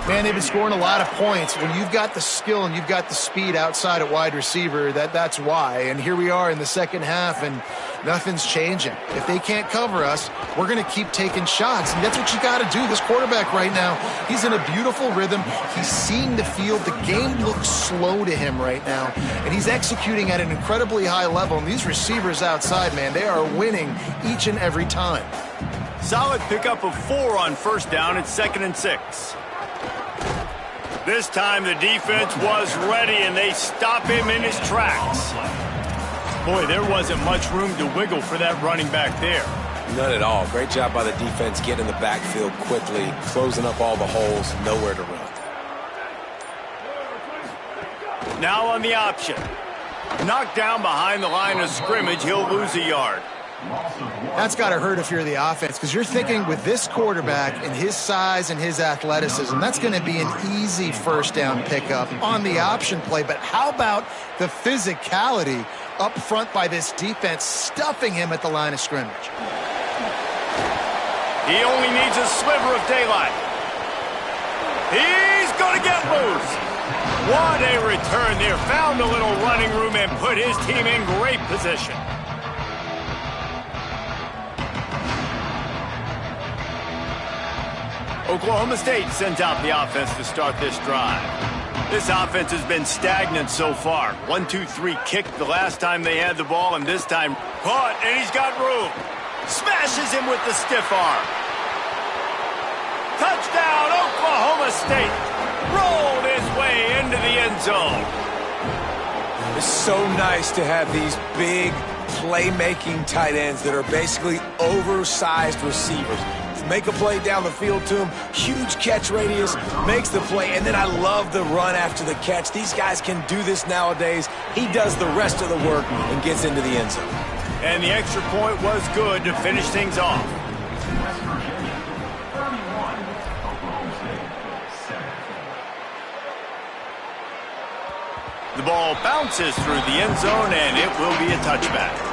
Speaker 2: Man, they've been scoring a lot of points. When you've got the skill and you've got the speed outside at wide receiver, that's why. And here we are in the second half, and nothing's changing. If they can't cover us, we're going to keep taking shots, and that's what you got to do. This quarterback right now, he's in a beautiful rhythm. He's seeing the field. The game looks slow to him right now, and he's executing at an incredibly high level. And these receivers outside, man, they are winning each and every time.
Speaker 1: Solid pickup of 4 on first down. It's 2nd and 6. This time the defense was ready, and they stop him in his tracks. Boy, there wasn't much room to wiggle for that running back there.
Speaker 3: None at all. Great job by the defense getting in the backfield quickly, closing up all the holes, nowhere to run.
Speaker 1: Now on the option. Knocked down behind the line of scrimmage, he'll lose a yard.
Speaker 2: That's got to hurt if you're the offense, because you're thinking with this quarterback and his size and his athleticism, that's going to be an easy first down pickup on the option play. But how about the physicality up front by this defense, stuffing him at the line of scrimmage?
Speaker 1: He only needs a sliver of daylight. He's going to get loose. What a return there. Found a little running room and put his team in great position. Oklahoma State sends out the offense to start this drive. This offense has been stagnant so far. 1-2-3 kick the last time they had the ball, and this time caught, and he's got room. Smashes him with the stiff arm. Touchdown, Oklahoma State. Rolled his way into the end zone.
Speaker 3: It's so nice to have these big playmaking tight ends that are basically oversized receivers. Make a play down the field to him, huge catch radius, makes the play, and then I love the run after the catch. These guys can do this nowadays. He does the rest of the work and gets into the end zone.
Speaker 1: And the extra point was good to finish things off. The ball bounces through the end zone, and it will be a touchback.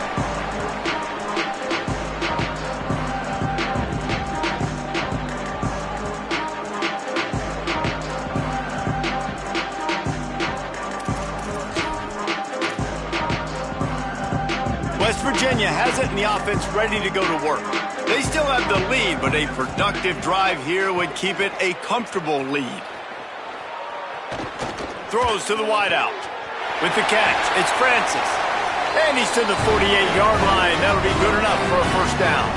Speaker 1: West Virginia has it, and the offense ready to go to work. They still have the lead, but a productive drive here would keep it a comfortable lead. Throws to the wideout. With the catch, it's Francis. And he's to the 48-yard line. That'll be good enough for a first down.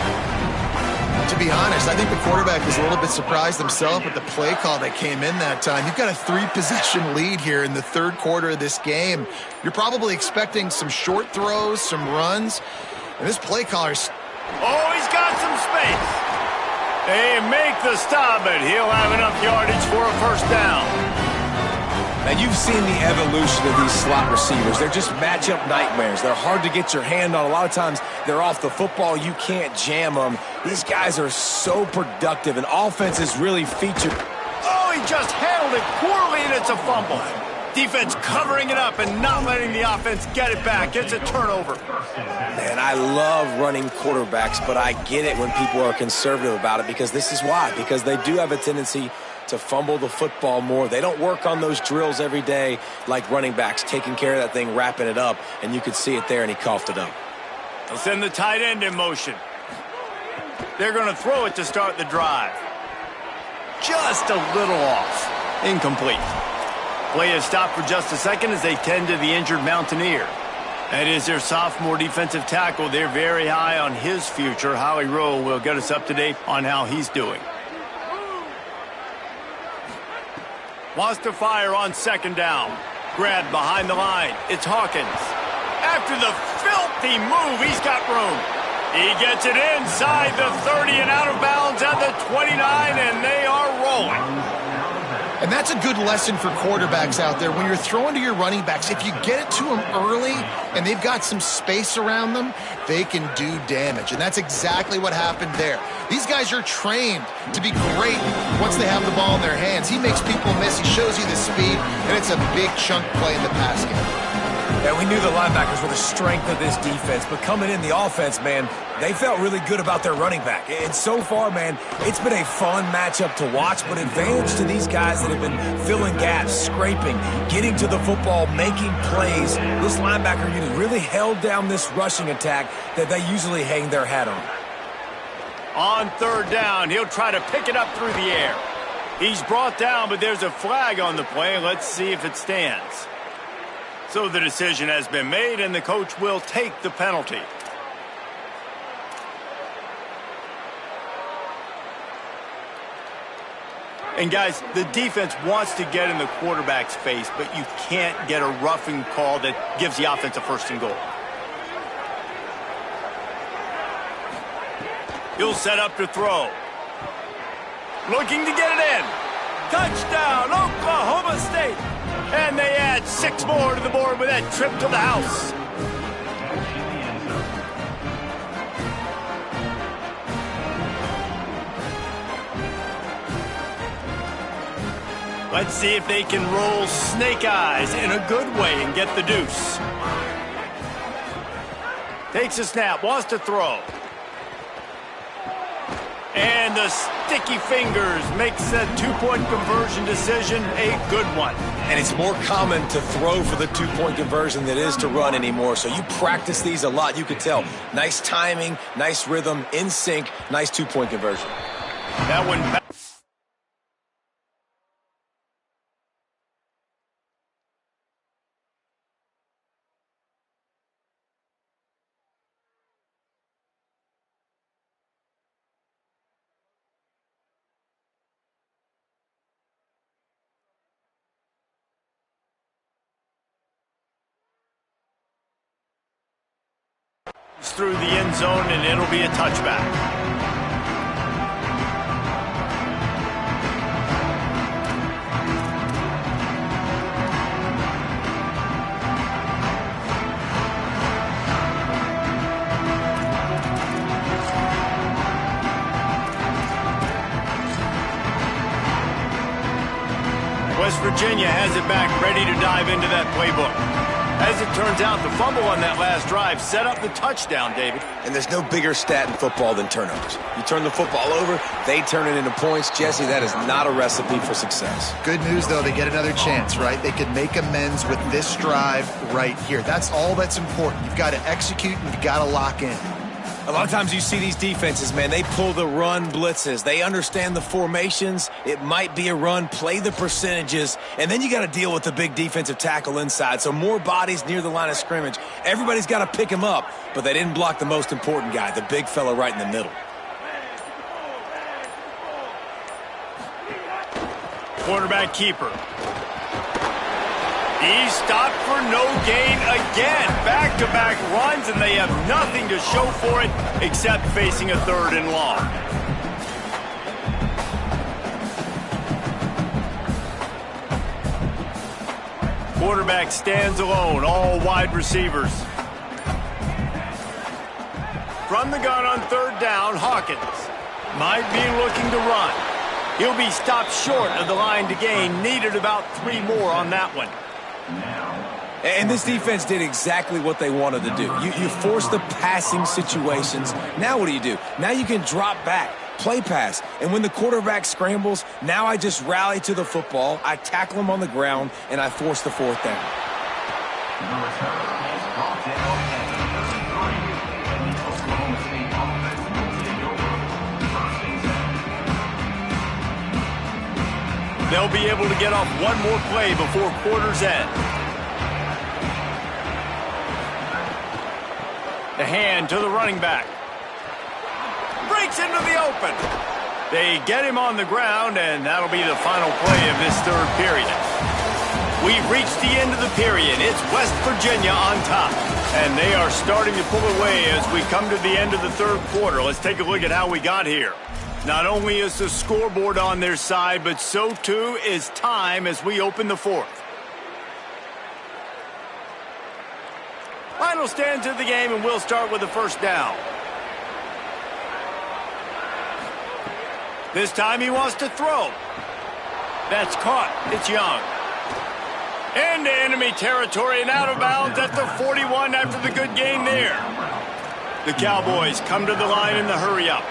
Speaker 2: To be honest, I think the quarterback was a little bit surprised himself with the play call that came in that time. You've got a 3-possession lead here in the third quarter of this game. You're probably expecting some short throws, some runs. And this play caller's...
Speaker 1: Oh, he's got some space. They make the stop, but he'll have enough yardage for a first down.
Speaker 3: Now, you've seen the evolution of these slot receivers. They're just matchup nightmares. They're hard to get your hand on. A lot of times, they're off the football. You can't jam them. These guys are so productive, and offense is really featured.
Speaker 1: Oh, he just handled it poorly, and it's a fumble. Defense covering it up and not letting the offense get it back. It's a turnover.
Speaker 3: Man, I love running quarterbacks, but I get it when people are conservative about it, because this is why. Because they do have a tendency to fumble the football more. They don't work on those drills every day like running backs, taking care of that thing, wrapping it up, and you could see it there, and he coughed it up.
Speaker 1: They'll send the tight end in motion. They're going to throw it to start the drive. Just a little off. Incomplete. Play is stopped for just a second as they tend to the injured Mountaineer. That is their sophomore defensive tackle. They're very high on his future. Howie Rowe will get us up to date on how he's doing. Wants to fire on second down. Grabbed behind the line. It's Hawkins. After the filthy move, he's got room. He gets it inside the 30 and out of bounds at the 29, and they are rolling.
Speaker 2: And that's a good lesson for quarterbacks out there. When you're throwing to your running backs, if you get it to them early and they've got some space around them, they can do damage. And that's exactly what happened there. These guys are trained to be great once they have the ball in their hands. He makes people miss. He shows you the speed, and it's a big chunk play in the pass game.
Speaker 3: Yeah, we knew the linebackers were the strength of this defense, but coming in the offense, man, they felt really good about their running back. And so far, man, it's been a fun matchup to watch, but advantage to these guys that have been filling gaps, scraping, getting to the football, making plays. This linebacker unit really held down this rushing attack that they usually hang their hat on.
Speaker 1: On third down, he'll try to pick it up through the air. He's brought down, but there's a flag on the play. Let's see if it stands. So the decision has been made, and the coach will take the penalty. And guys, the defense wants to get in the quarterback's face, but you can't get a roughing call that gives the offense a first and goal. He'll set up to throw. Looking to get it in. Touchdown, Oklahoma State. And they add 6 more to the board with that trip to the house. Let's see if they can roll snake eyes in a good way and get the deuce. Takes a snap, wants to throw. And the sticky fingers makes that 2-point conversion decision a good one.
Speaker 3: And it's more common to throw for the 2-point conversion than it is to run anymore. So you practice these a lot. You could tell. Nice timing, nice rhythm, in sync, nice 2-point conversion.
Speaker 1: That one. Through the end zone, and it'll be a touchback. West Virginia has it back, ready to dive into that playbook. As it turns out, the fumble on that last drive set up the touchdown, David.
Speaker 3: And there's no bigger stat in football than turnovers. You turn the football over, they turn it into points. Jesse, that is not a recipe for success.
Speaker 2: Good news, though, they get another chance, right? They can make amends with this drive right here. That's all that's important. You've got to execute and you've got to lock in.
Speaker 3: A lot of times you see these defenses, man, they pull the run blitzes. They understand the formations. It might be a run, play the percentages, and then you got to deal with the big defensive tackle inside. So more bodies near the line of scrimmage. Everybody's got to pick him up, but they didn't block the most important guy, the big fella right in the middle.
Speaker 1: Quarterback keeper. He's stopped for no gain again. Back-to-back runs, and they have nothing to show for it except facing a 3rd and long. Quarterback stands alone, all wide receivers. From the gun on 3rd down, Hawkins might be looking to run. He'll be stopped short of the line to gain. Needed about 3 more on that one.
Speaker 3: And this defense did exactly what they wanted to do. You force the passing situations. Now what do? Now you can drop back, play pass. And when the quarterback scrambles, now I just rally to the football, I tackle him on the ground, and I force the 4th down.
Speaker 1: They'll be able to get off one more play before quarter's end. hand to the running back. Breaks into the open. They get him on the ground, and that'll be the final play of this third period. We've reached the end of the period. It's West Virginia on top, and they are starting to pull away as we come to the end of the third quarter. Let's take a look at how we got here. Not only is the scoreboard on their side, but so too is time as we open the fourth. Final stands of the game, and we'll start with the first down. This time he wants to throw. That's caught. It's Young. Into enemy territory and out of bounds at the 41 after the good gain there. The Cowboys come to the line in the hurry-up.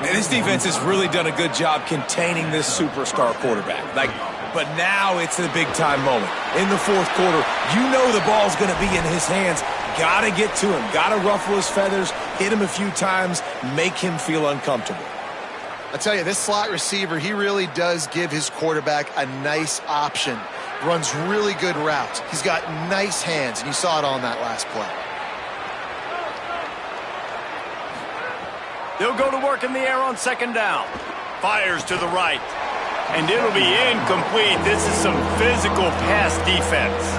Speaker 3: And this defense has really done a good job containing this superstar quarterback. But now it's a big-time moment. In the fourth quarter, you know the ball's going to be in his hands. Got to get to him. Got to ruffle his feathers, hit him a few times, make him feel uncomfortable.
Speaker 2: I tell you, this slot receiver, he really does give his quarterback a nice option. Runs really good routes. He's got nice hands, and you saw it on that last play.
Speaker 1: They'll go to work in the air on second down. Fires to the right. And it'll be incomplete. This is some physical pass defense.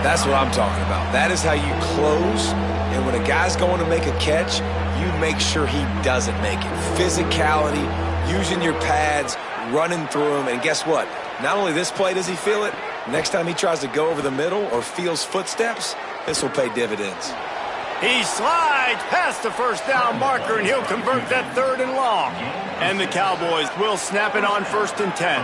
Speaker 3: That's what I'm talking about. That is how you close. And when a guy's going to make a catch, you make sure he doesn't make it. Physicality, using your pads, running through him. And guess what? Not only this play does he feel it, next time he tries to go over the middle or feels footsteps, this will pay dividends.
Speaker 1: He slides past the first down marker, and he'll convert that third and long. And the Cowboys will snap it on 1st and 10.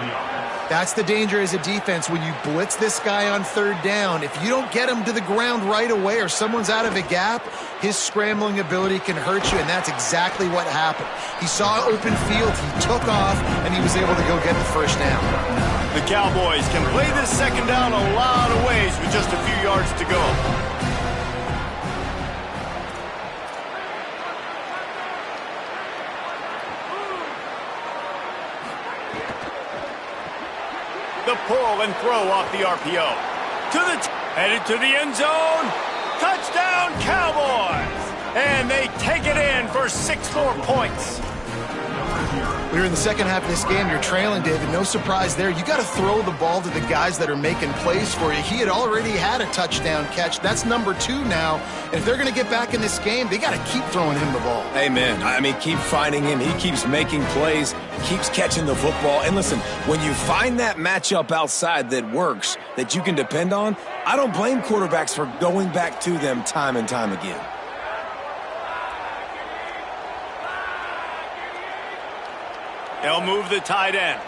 Speaker 2: That's the danger as a defense when you blitz this guy on third down. If you don't get him to the ground right away or someone's out of a gap, his scrambling ability can hurt you, and that's exactly what happened. He saw open field, he took off, and he was able to go get the first down.
Speaker 1: The Cowboys can play this second down a lot of ways with just a few yards to go. The pull and throw off the RPO. Headed to the end zone. Touchdown, Cowboys! And they take it in for 6 more points.
Speaker 2: We're in the second half of this game. You're trailing, David. No surprise there. You got to throw the ball to the guys that are making plays for you. He had already had a touchdown catch. That's number 2 now. And if they're going to get back in this game, they got to keep throwing him the ball.
Speaker 3: Amen. I mean, keep finding him. He keeps making plays, keeps catching the football. And listen, when you find that matchup outside that works, that you can depend on, I don't blame quarterbacks for going back to them time and time again.
Speaker 1: They'll move the tight end.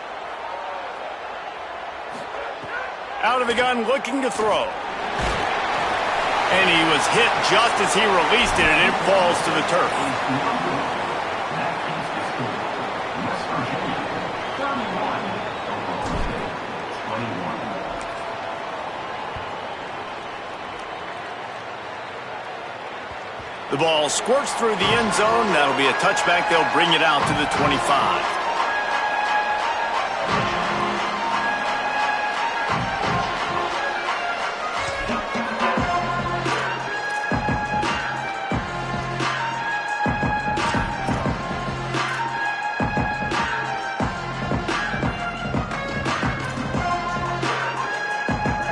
Speaker 1: Out of the gun, looking to throw. And he was hit just as he released it, and it falls to the turf. The ball squirts through the end zone. That'll be a touchback. They'll bring it out to the 25.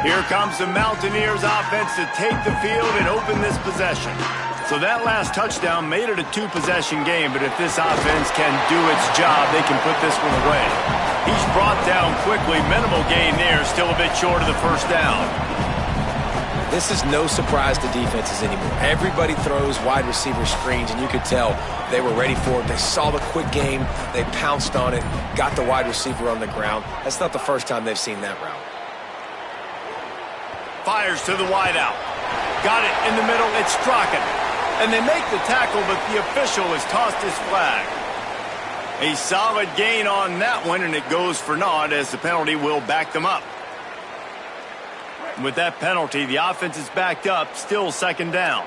Speaker 1: Here comes the Mountaineers offense to take the field and open this possession. So that last touchdown made it a 2-possession game, but if this offense can do its job, they can put this one away. He's brought down quickly. Minimal gain there, still a bit short of the first down.
Speaker 3: This is no surprise to defenses anymore. Everybody throws wide receiver screens, and you could tell they were ready for it. They saw the quick game. They pounced on it, got the wide receiver on the ground. That's not the first time they've seen that route.
Speaker 1: Fires to the wideout. Got it in the middle. It's Strachan. And they make the tackle, but the official has tossed his flag. A solid gain on that one, and it goes for naught as the penalty will back them up. With that penalty, the offense is backed up, still second down.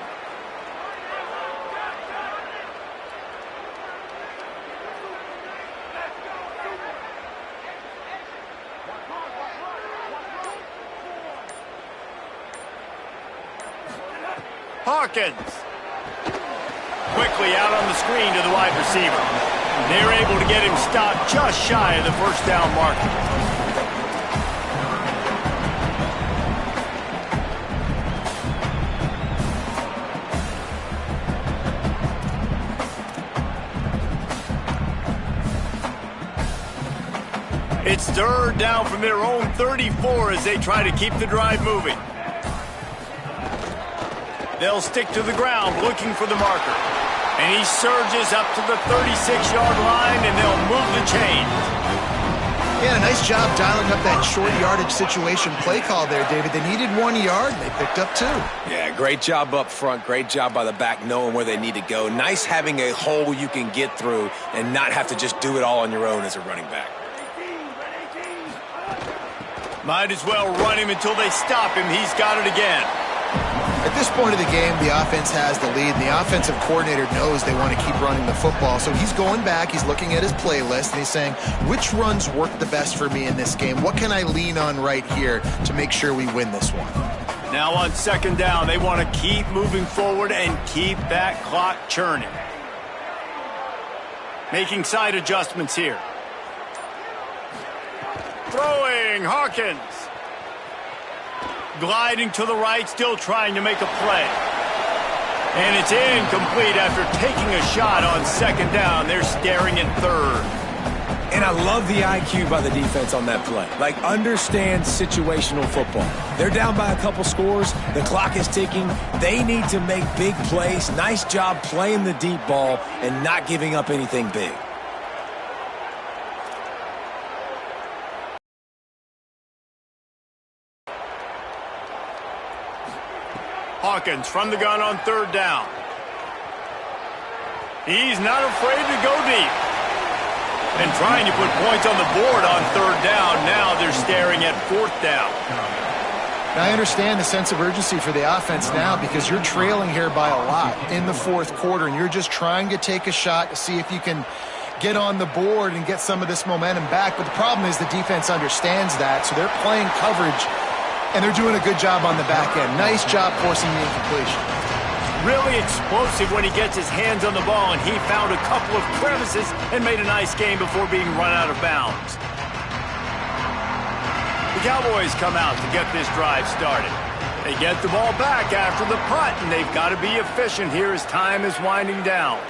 Speaker 1: Hawkins. quickly out on the screen to the wide receiver. They're able to get him stopped just shy of the first down marker. It's third down from their own 34 as they try to keep the drive moving. They'll stick to the ground looking for the marker. And he surges up to the 36-yard line, and they'll move the chain.
Speaker 2: Yeah, nice job dialing up that short yardage situation play call there, David. They needed 1 yard, and they picked up 2.
Speaker 3: Yeah, great job up front. Great job by the back knowing where they need to go. Nice having a hole you can get through and not have to just do it all on your own as a running back.
Speaker 1: Might as well run him until they stop him. He's got it again.
Speaker 2: At this point of the game, the offense has the lead, and the offensive coordinator knows they want to keep running the football. So he's going back, he's looking at his playlist, and he's saying, which runs work the best for me in this game? What can I lean on right here to make sure we win this one?
Speaker 1: Now on second down, they want to keep moving forward and keep that clock churning. Making side adjustments here. Throwing, Hawkins. Gliding to the right, still trying to make a play. And it's incomplete after taking a shot on second down. They're staring at third.
Speaker 3: And I love the IQ by the defense on that play. Like, understand situational football. They're down by a couple scores. The clock is ticking. They need to make big plays. Nice job playing the deep ball and not giving up anything big.
Speaker 1: Hawkins from the gun on third down. He's not afraid to go deep. And trying to put points on the board on third down. Now they're staring at fourth down.
Speaker 2: Now I understand the sense of urgency for the offense now because you're trailing here by a lot in the fourth quarter, and you're just trying to take a shot to see if you can get on the board and get some of this momentum back. But the problem is the defense understands that, so they're playing coverage, and they're doing a good job on the back end. Nice job forcing the incompletion.
Speaker 1: Really explosive when he gets his hands on the ball, and he found a couple of crevices and made a nice game before being run out of bounds. The Cowboys come out to get this drive started. They get the ball back after the punt, and they've got to be efficient here as time is winding down.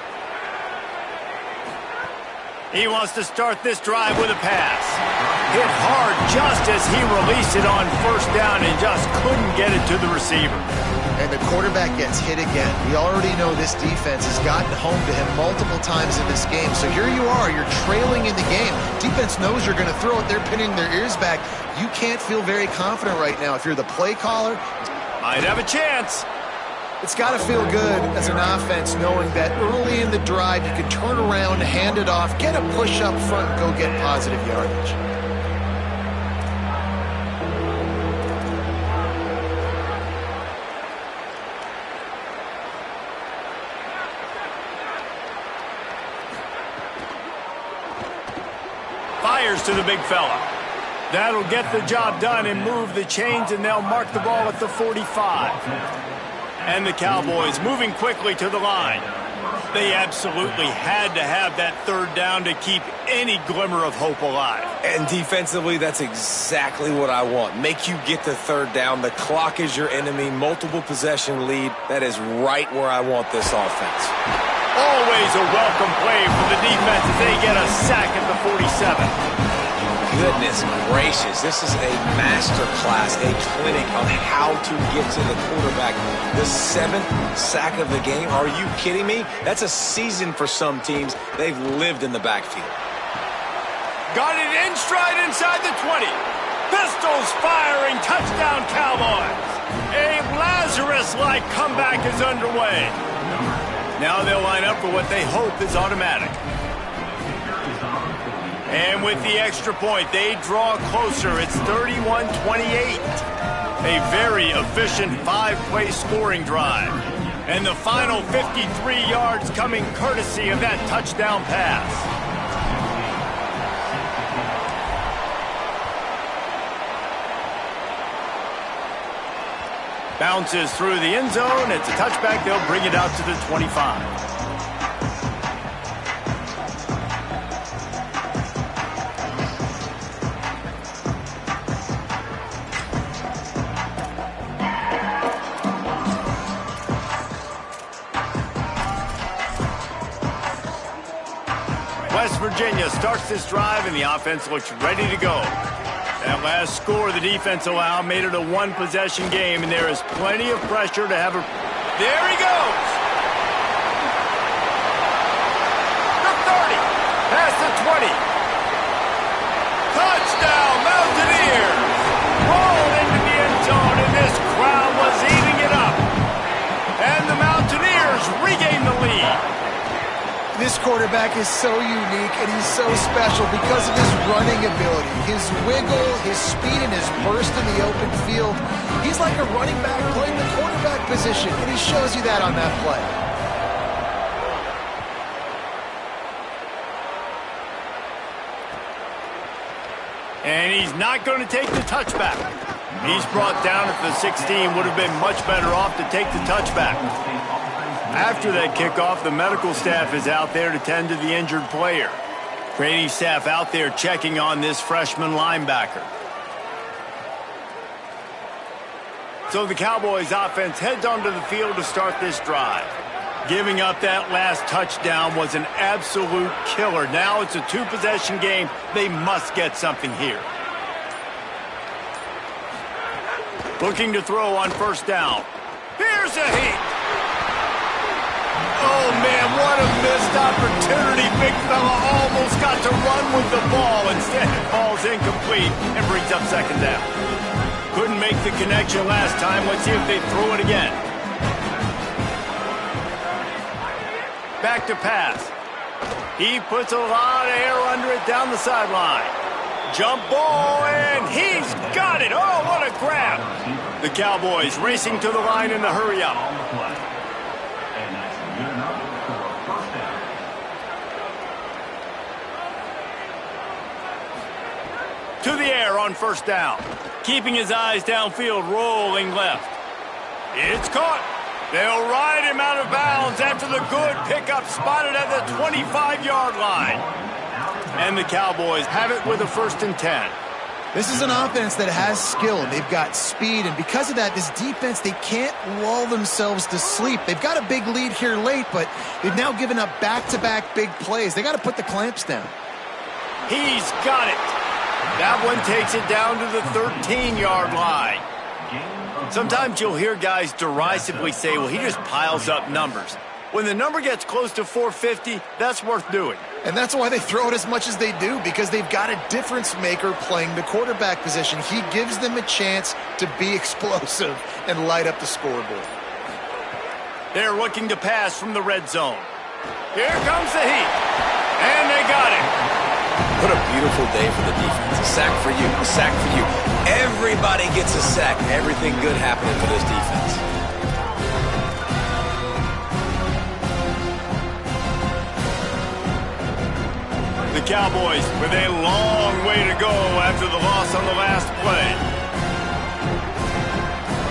Speaker 1: He wants to start this drive with a pass. Hit hard just as he released it on first down and just couldn't get it to the receiver.
Speaker 2: And the quarterback gets hit again. We already know this defense has gotten home to him multiple times in this game. So here you are, you're trailing in the game. Defense knows you're going to throw it. They're pinning their ears back. You can't feel very confident right now. If you're the play caller,
Speaker 1: might have a chance.
Speaker 2: It's got to feel good as an offense knowing that early in the drive you can turn around, hand it off, get a push up front, and go get positive yardage.
Speaker 1: Fires to the big fella. That'll get the job done and move the chains, and they'll mark the ball at the 45. And the Cowboys moving quickly to the line. They absolutely had to have that third down to keep any glimmer of hope alive.
Speaker 3: And defensively, that's exactly what I want. Make you get the third down. The clock is your enemy. Multiple possession lead. That is right where I want this offense.
Speaker 1: Always a welcome play for the defense as they get a sack at the 47.
Speaker 3: Goodness gracious, this is a master class, a clinic on how to get to the quarterback. The 7th sack of the game, are you kidding me? That's a season for some teams. They've lived in the backfield.
Speaker 1: Got it in stride inside the 20. Pistols firing, touchdown Cowboys. A Lazarus-like comeback is underway. Now they'll line up for what they hope is automatic. And with the extra point, they draw closer. It's 31-28. A very efficient 5-play scoring drive. And the final 53 yards coming courtesy of that touchdown pass. Bounces through the end zone. It's a touchback. They'll bring it out to the 25. West Virginia starts this drive, and the offense looks ready to go. That last score the defense allowed made it a one-possession game, and there is plenty of pressure to have a... There he goes! The 30, past the 20. Touchdown, Mountaineers! Rolled into the end zone, and this crowd was eating it up. And the Mountaineers regain the lead.
Speaker 2: This quarterback is so unique and he's so special because of his running ability, his wiggle, his speed, and his burst in the open field. He's like a running back playing the quarterback position, and he shows you that on that play.
Speaker 1: And he's not going to take the touchback. He's brought down at the 16. Would have been much better off to take the touchback. After that kickoff, the medical staff is out there to tend to the injured player. Training staff out there checking on this freshman linebacker. So the Cowboys offense heads onto the field to start this drive. Giving up that last touchdown was an absolute killer. Now it's a two-possession game. They must get something here. Looking to throw on first down. Here's a heat. Oh, man, what a missed opportunity. Big fella almost got to run with the ball. Instead, it falls incomplete and brings up second down. Couldn't make the connection last time. Let's see if they throw it again. Back to pass. He puts a lot of air under it down the sideline. Jump ball, and he's got it. Oh, what a grab. The Cowboys racing to the line in the hurry-up. To the air on first down. Keeping his eyes downfield, rolling left. It's caught. They'll ride him out of bounds after the good pickup spotted at the 25-yard line. And the Cowboys have it with a 1st and 10.
Speaker 2: This is an offense that has skill. They've got speed, and because of that, this defense, they can't lull themselves to sleep. They've got a big lead here late, but they've now given up back-to-back big plays. They got to put the clamps down.
Speaker 1: He's got it. That one takes it down to the 13-yard line. Sometimes you'll hear guys derisively say, well, he just piles up numbers. When the number gets close to 450, that's worth doing.
Speaker 2: And that's why they throw it as much as they do, because they've got a difference maker playing the quarterback position. He gives them a chance to be explosive and light up the scoreboard.
Speaker 1: They're looking to pass from the red zone. Here comes the heat. And they got it.
Speaker 3: What a beautiful day for the defense. A sack for you, a sack for you. Everybody gets a sack. Everything good happening for this defense.
Speaker 1: The Cowboys with a long way to go after the loss on the last play.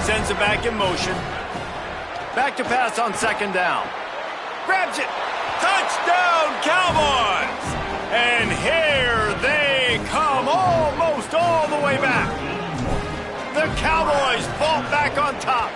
Speaker 1: Sends it back in motion. Back to pass on second down. Grabs it. Touchdown, Cowboys! And here they come, almost all the way back. The Cowboys fall back on top.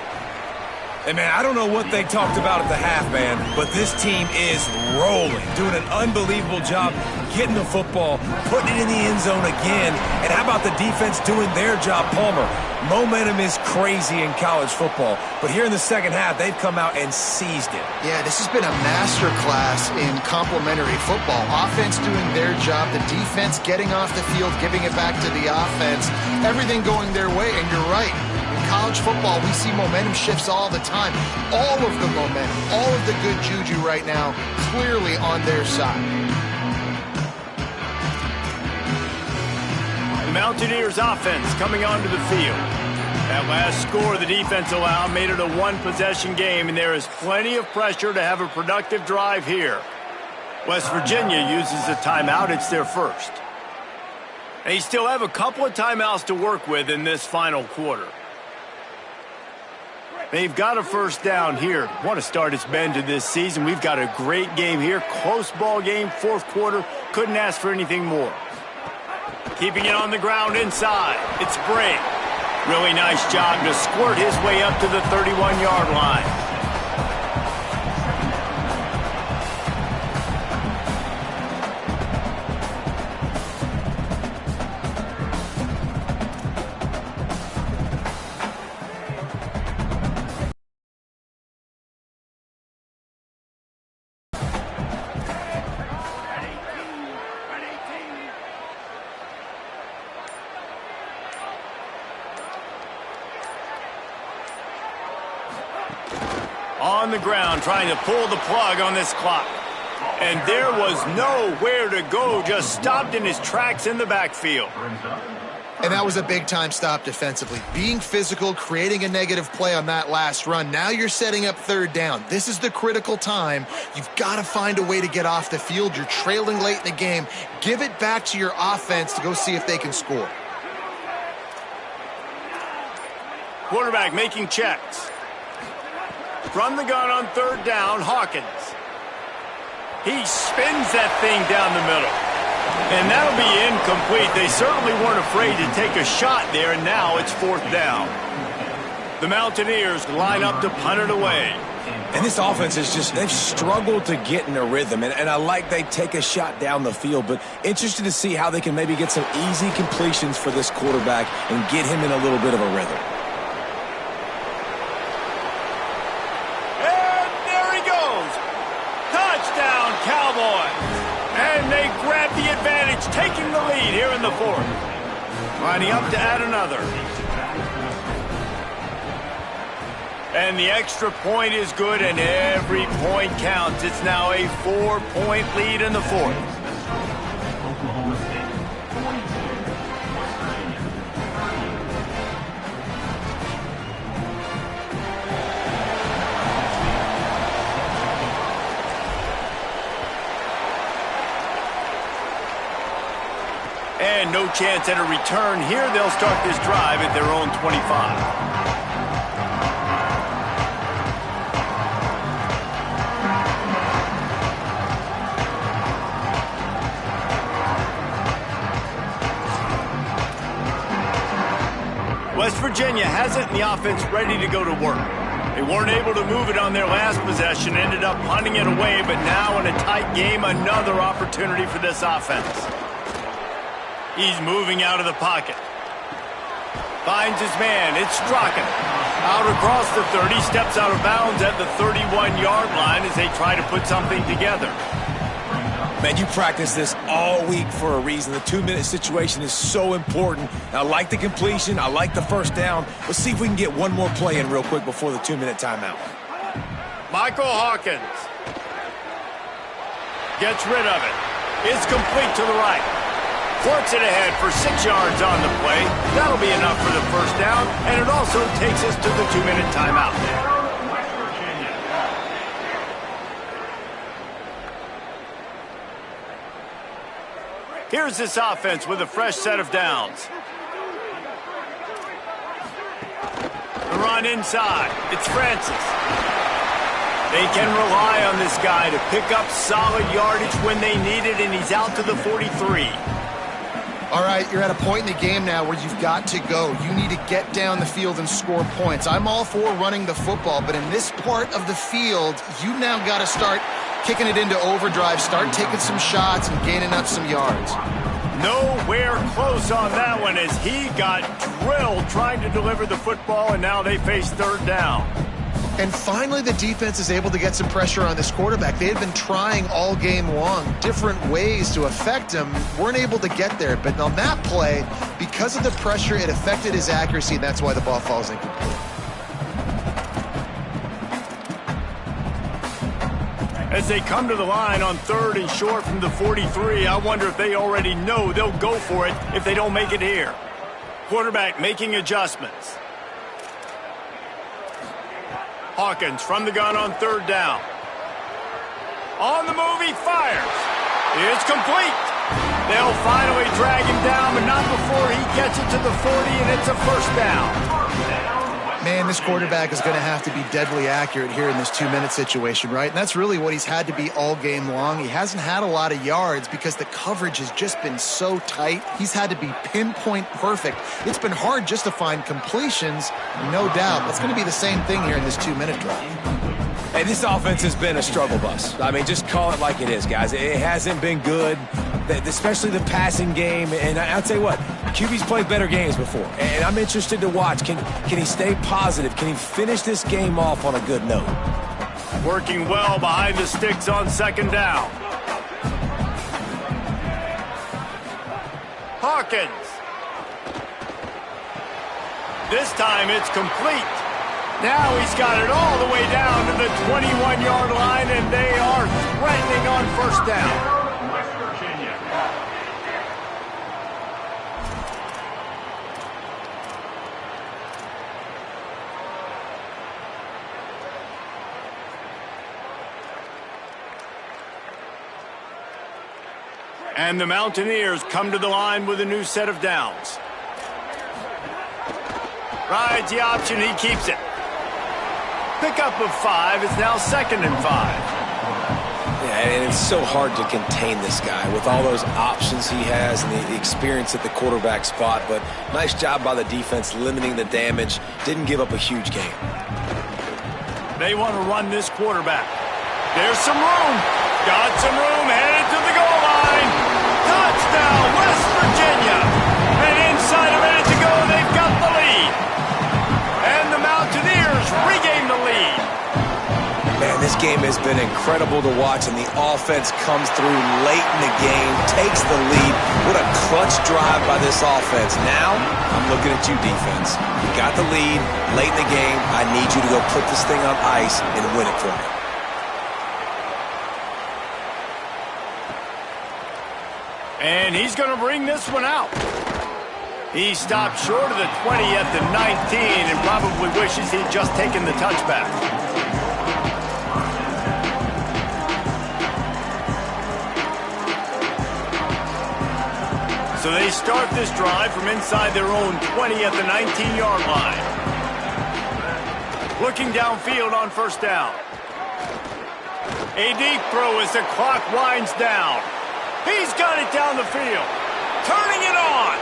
Speaker 6: Hey, man, I don't know what they talked about at the half, man, but this team is rolling, doing an unbelievable job getting the football, putting it in the end zone again. And how about the defense doing their job, Palmer? Momentum is crazy in college football, but here in the second half, they've come out and seized it.
Speaker 2: Yeah, this has been a master class in complementary football. Offense doing their job, the defense getting off the field, giving it back to the offense, everything going their way, and you're right. In college football, we see momentum shifts all the time. All of the momentum, all of the good juju right now, clearly on their side.
Speaker 1: The Mountaineers offense coming onto the field. That last score the defense allowed made it a one-possession game, and there is plenty of pressure to have a productive drive here. West Virginia uses a timeout. It's their first. They still have a couple of timeouts to work with in this final quarter. They've got a first down here. What a start it's been to this season. We've got a great game here. Close ball game, fourth quarter. Couldn't ask for anything more. Keeping it on the ground inside. It's Bray. Really nice job to squirt his way up to the 31-yard line. on the ground trying to pull the plug on this clock. And there was nowhere to go, just stopped in his tracks in the backfield.
Speaker 2: And that was a big-time stop defensively. Being physical, creating a negative play on that last run. Now you're setting up third down. This is the critical time. You've got to find a way to get off the field. You're trailing late in the game. Give it back to your offense to go see if they can score.
Speaker 1: Quarterback making checks. From the gun on third down, Hawkins. He spins that thing down the middle. And that'll be incomplete. They certainly weren't afraid to take a shot there, and now it's fourth down. The Mountaineers line up to punt it away.
Speaker 6: And this offense is just, they've struggled to get in a rhythm. And I like they take a shot down the field, but interested to see how they can maybe get some easy completions for this quarterback and get him in a little bit of a rhythm.
Speaker 1: And there he goes. Touchdown, Cowboys. And they grab the advantage, taking the lead here in the fourth. Lining up to add another. And the extra point is good, and every point counts. It's now a 4-point lead in the fourth.
Speaker 4: Oklahoma State 40, West Virginia 30.
Speaker 1: And no chance at a return here. They'll start this drive at their own 25. West Virginia has it, and the offense ready to go to work. They weren't able to move it on their last possession, ended up punting it away, but now in a tight game, another opportunity for this offense. He's moving out of the pocket. Finds his man. It's Strachan. Out across the 30, steps out of bounds at the 31-yard line as they try to put something together.
Speaker 6: Man, you practice this all week for a reason. The 2-minute situation is so important. I like the completion. I like the first down. Let's see if we can get one more play in real quick before the 2-minute timeout.
Speaker 1: Michael Hawkins gets rid of it. It's complete to the right. Floats it ahead for 6 yards on the play. That'll be enough for the first down, and it also takes us to the 2-minute timeout.
Speaker 4: West Virginia.
Speaker 1: Here's this offense with a fresh set of downs. The run inside. It's Francis. They can rely on this guy to pick up solid yardage when they need it, and he's out to the 43.
Speaker 2: All right, you're at a point in the game now where you've got to go. You need to get down the field and score points. I'm all for running the football, but in this part of the field, you now got to start kicking it into overdrive, start taking some shots and gaining up some yards.
Speaker 1: Nowhere close on that one as he got drilled trying to deliver the football, and now they face third down.
Speaker 2: And finally, the defense is able to get some pressure on this quarterback. They had been trying all game long different ways to affect him, weren't able to get there. But on that play, because of the pressure, it affected his accuracy, and that's why the ball falls incomplete.
Speaker 1: As they come to the line on third and short from the 43, I wonder if they already know they'll go for it if they don't make it here. Quarterback making adjustments. Hawkins from the gun on third down. On the move, he fires. It's complete. They'll finally drag him down, but not before he gets it to the 40, and it's a first down.
Speaker 2: Man, this quarterback is going to have to be deadly accurate here in this 2-minute situation, right? And that's really what he's had to be all game long. He hasn't had a lot of yards because the coverage has just been so tight. He's had to be pinpoint perfect. It's been hard just to find completions, no doubt. That's going to be the same thing here in this 2-minute drive.
Speaker 6: Hey, this offense has been a struggle bus. I mean, just call it like it is, guys. It hasn't been good, especially the passing game. And I'll tell you what, QB's played better games before. And I'm interested to watch. Can he stay positive? Can he finish this game off on a good note?
Speaker 1: Working well behind the sticks on second down. Hawkins. This time it's complete. Now he's got it all the way down to the 21-yard line, and they are threatening on first down.
Speaker 4: West Virginia.
Speaker 1: And the Mountaineers come to the line with a new set of downs. Rides the option, he keeps it. Pickup of 5, it's now 2nd and 5.
Speaker 3: Yeah, and it's so hard to contain this guy with all those options he has and the experience at the quarterback spot, but nice job by the defense limiting the damage. Didn't give up a huge gain.
Speaker 1: They want to run this quarterback. There's some room. Got some room, headed to the goal line. Touchdown, West Virginia. And inside a minute to go, they've got the lead. And the Mountaineers regain the lead.
Speaker 3: Man, this game has been incredible to watch, and the offense comes through late in the game, takes the lead. What a clutch drive by this offense. Now, I'm looking at you, defense. You got the lead late in the game. I need you to go put this thing on ice and win it for me.
Speaker 1: And he's going to bring this one out. He stopped short of the 20 at the 19 and probably wishes he'd just taken the touchback. So they start this drive from inside their own 20 at the 19-yard line. Looking downfield on first down. A deep throw as the clock winds down. He's got it down the field. Turning it on.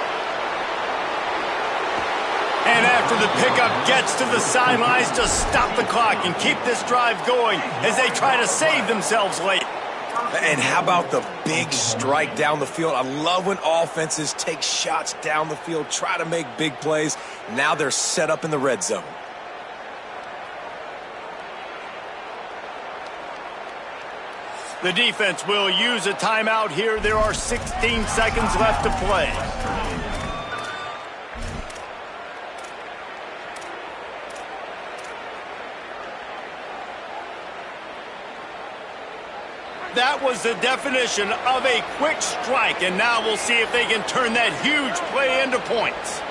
Speaker 1: And after the pickup gets to the sidelines to stop the clock and keep this drive going as they try to save themselves late.
Speaker 3: And how about the big strike down the field? I love when offenses take shots down the field, try to make big plays. Now they're set up in the red zone.
Speaker 1: The defense will use a timeout here. There are 16 seconds left to play. That was the definition of a quick strike, and now we'll see if they can turn that huge play into points.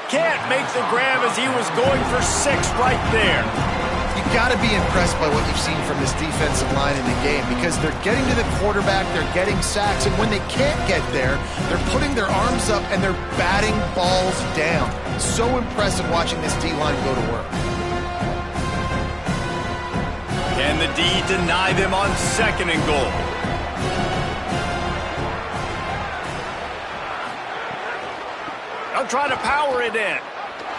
Speaker 1: Can't make the grab as he was going for 6 right there.
Speaker 2: You've got to be impressed by what you've seen from this defensive line in the game because they're getting to the quarterback, they're getting sacks, and when they can't get there, they're putting their arms up and they're batting balls down. So impressive watching this D-line go to work.
Speaker 1: Can the D deny them on 2nd and goal? They'll try to power it in.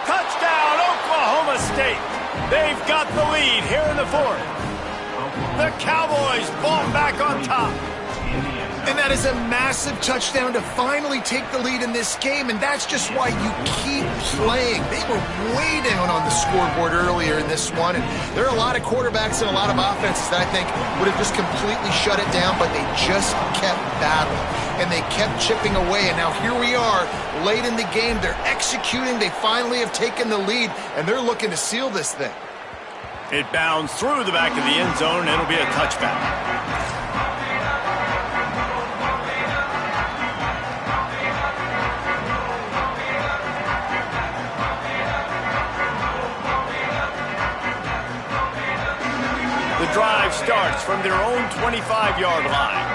Speaker 1: Touchdown, Oklahoma State. They've got the lead here in the 4th. The Cowboys fall back on top.
Speaker 2: And that is a massive touchdown to finally take the lead in this game, and that's just why you keep playing. They were way down on the scoreboard earlier in this one, and there are a lot of quarterbacks and a lot of offenses that I think would have just completely shut it down, but they just kept battling, and they kept chipping away, and now here we are, late in the game. They're executing. They finally have taken the lead, and they're looking to seal this thing.
Speaker 1: It bounds through the back of the end zone, and it'll be a touchback. The drive starts from their own 25-yard line.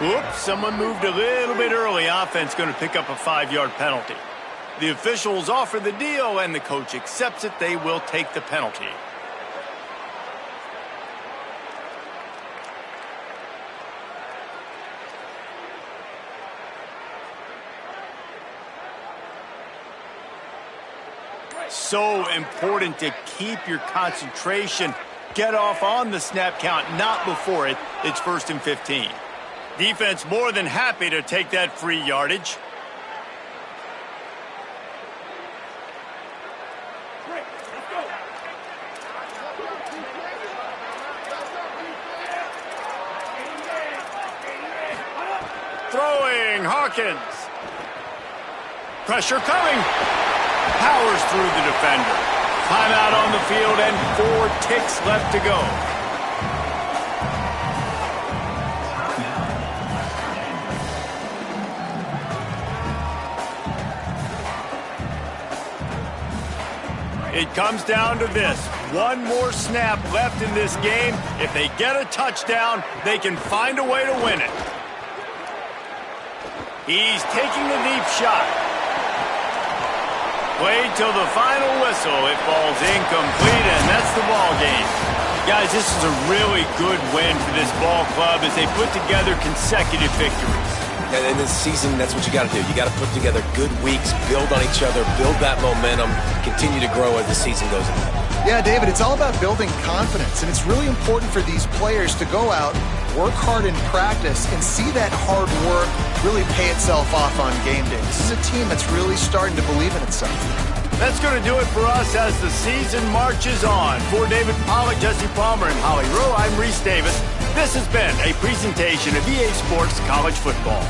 Speaker 1: Oops, someone moved a little bit early. Offense going to pick up a 5-yard penalty. The officials offer the deal, and the coach accepts it. They will take the penalty. So important to keep your concentration. Get off on the snap count, not before it. It's 1st and 15. Defense more than happy to take that free yardage. throwing, Hawkins. Pressure coming. Powers through the defender. Timeout on the field and 4 ticks left to go. It comes down to this. One more snap left in this game. If they get a touchdown, they can find a way to win it. He's taking the deep shot. Played till the final whistle. It falls incomplete, and that's the ball game. Guys, this is a really good win for this ball club as they put together consecutive victories.
Speaker 3: And in this season, that's what you got to do. You got to put together good weeks, build on each other, build that momentum, continue to grow as the season goes on.
Speaker 2: Yeah, David, it's all about building confidence, and it's really important for these players to go out, work hard in practice, and see that hard work really pay itself off on game day. This is a team that's really starting to believe in itself.
Speaker 1: That's going to do it for us as the season marches on. For David Pollack, Jesse Palmer, and Holly Rowe, I'm Reese Davis. This has been a presentation of EA Sports College Football.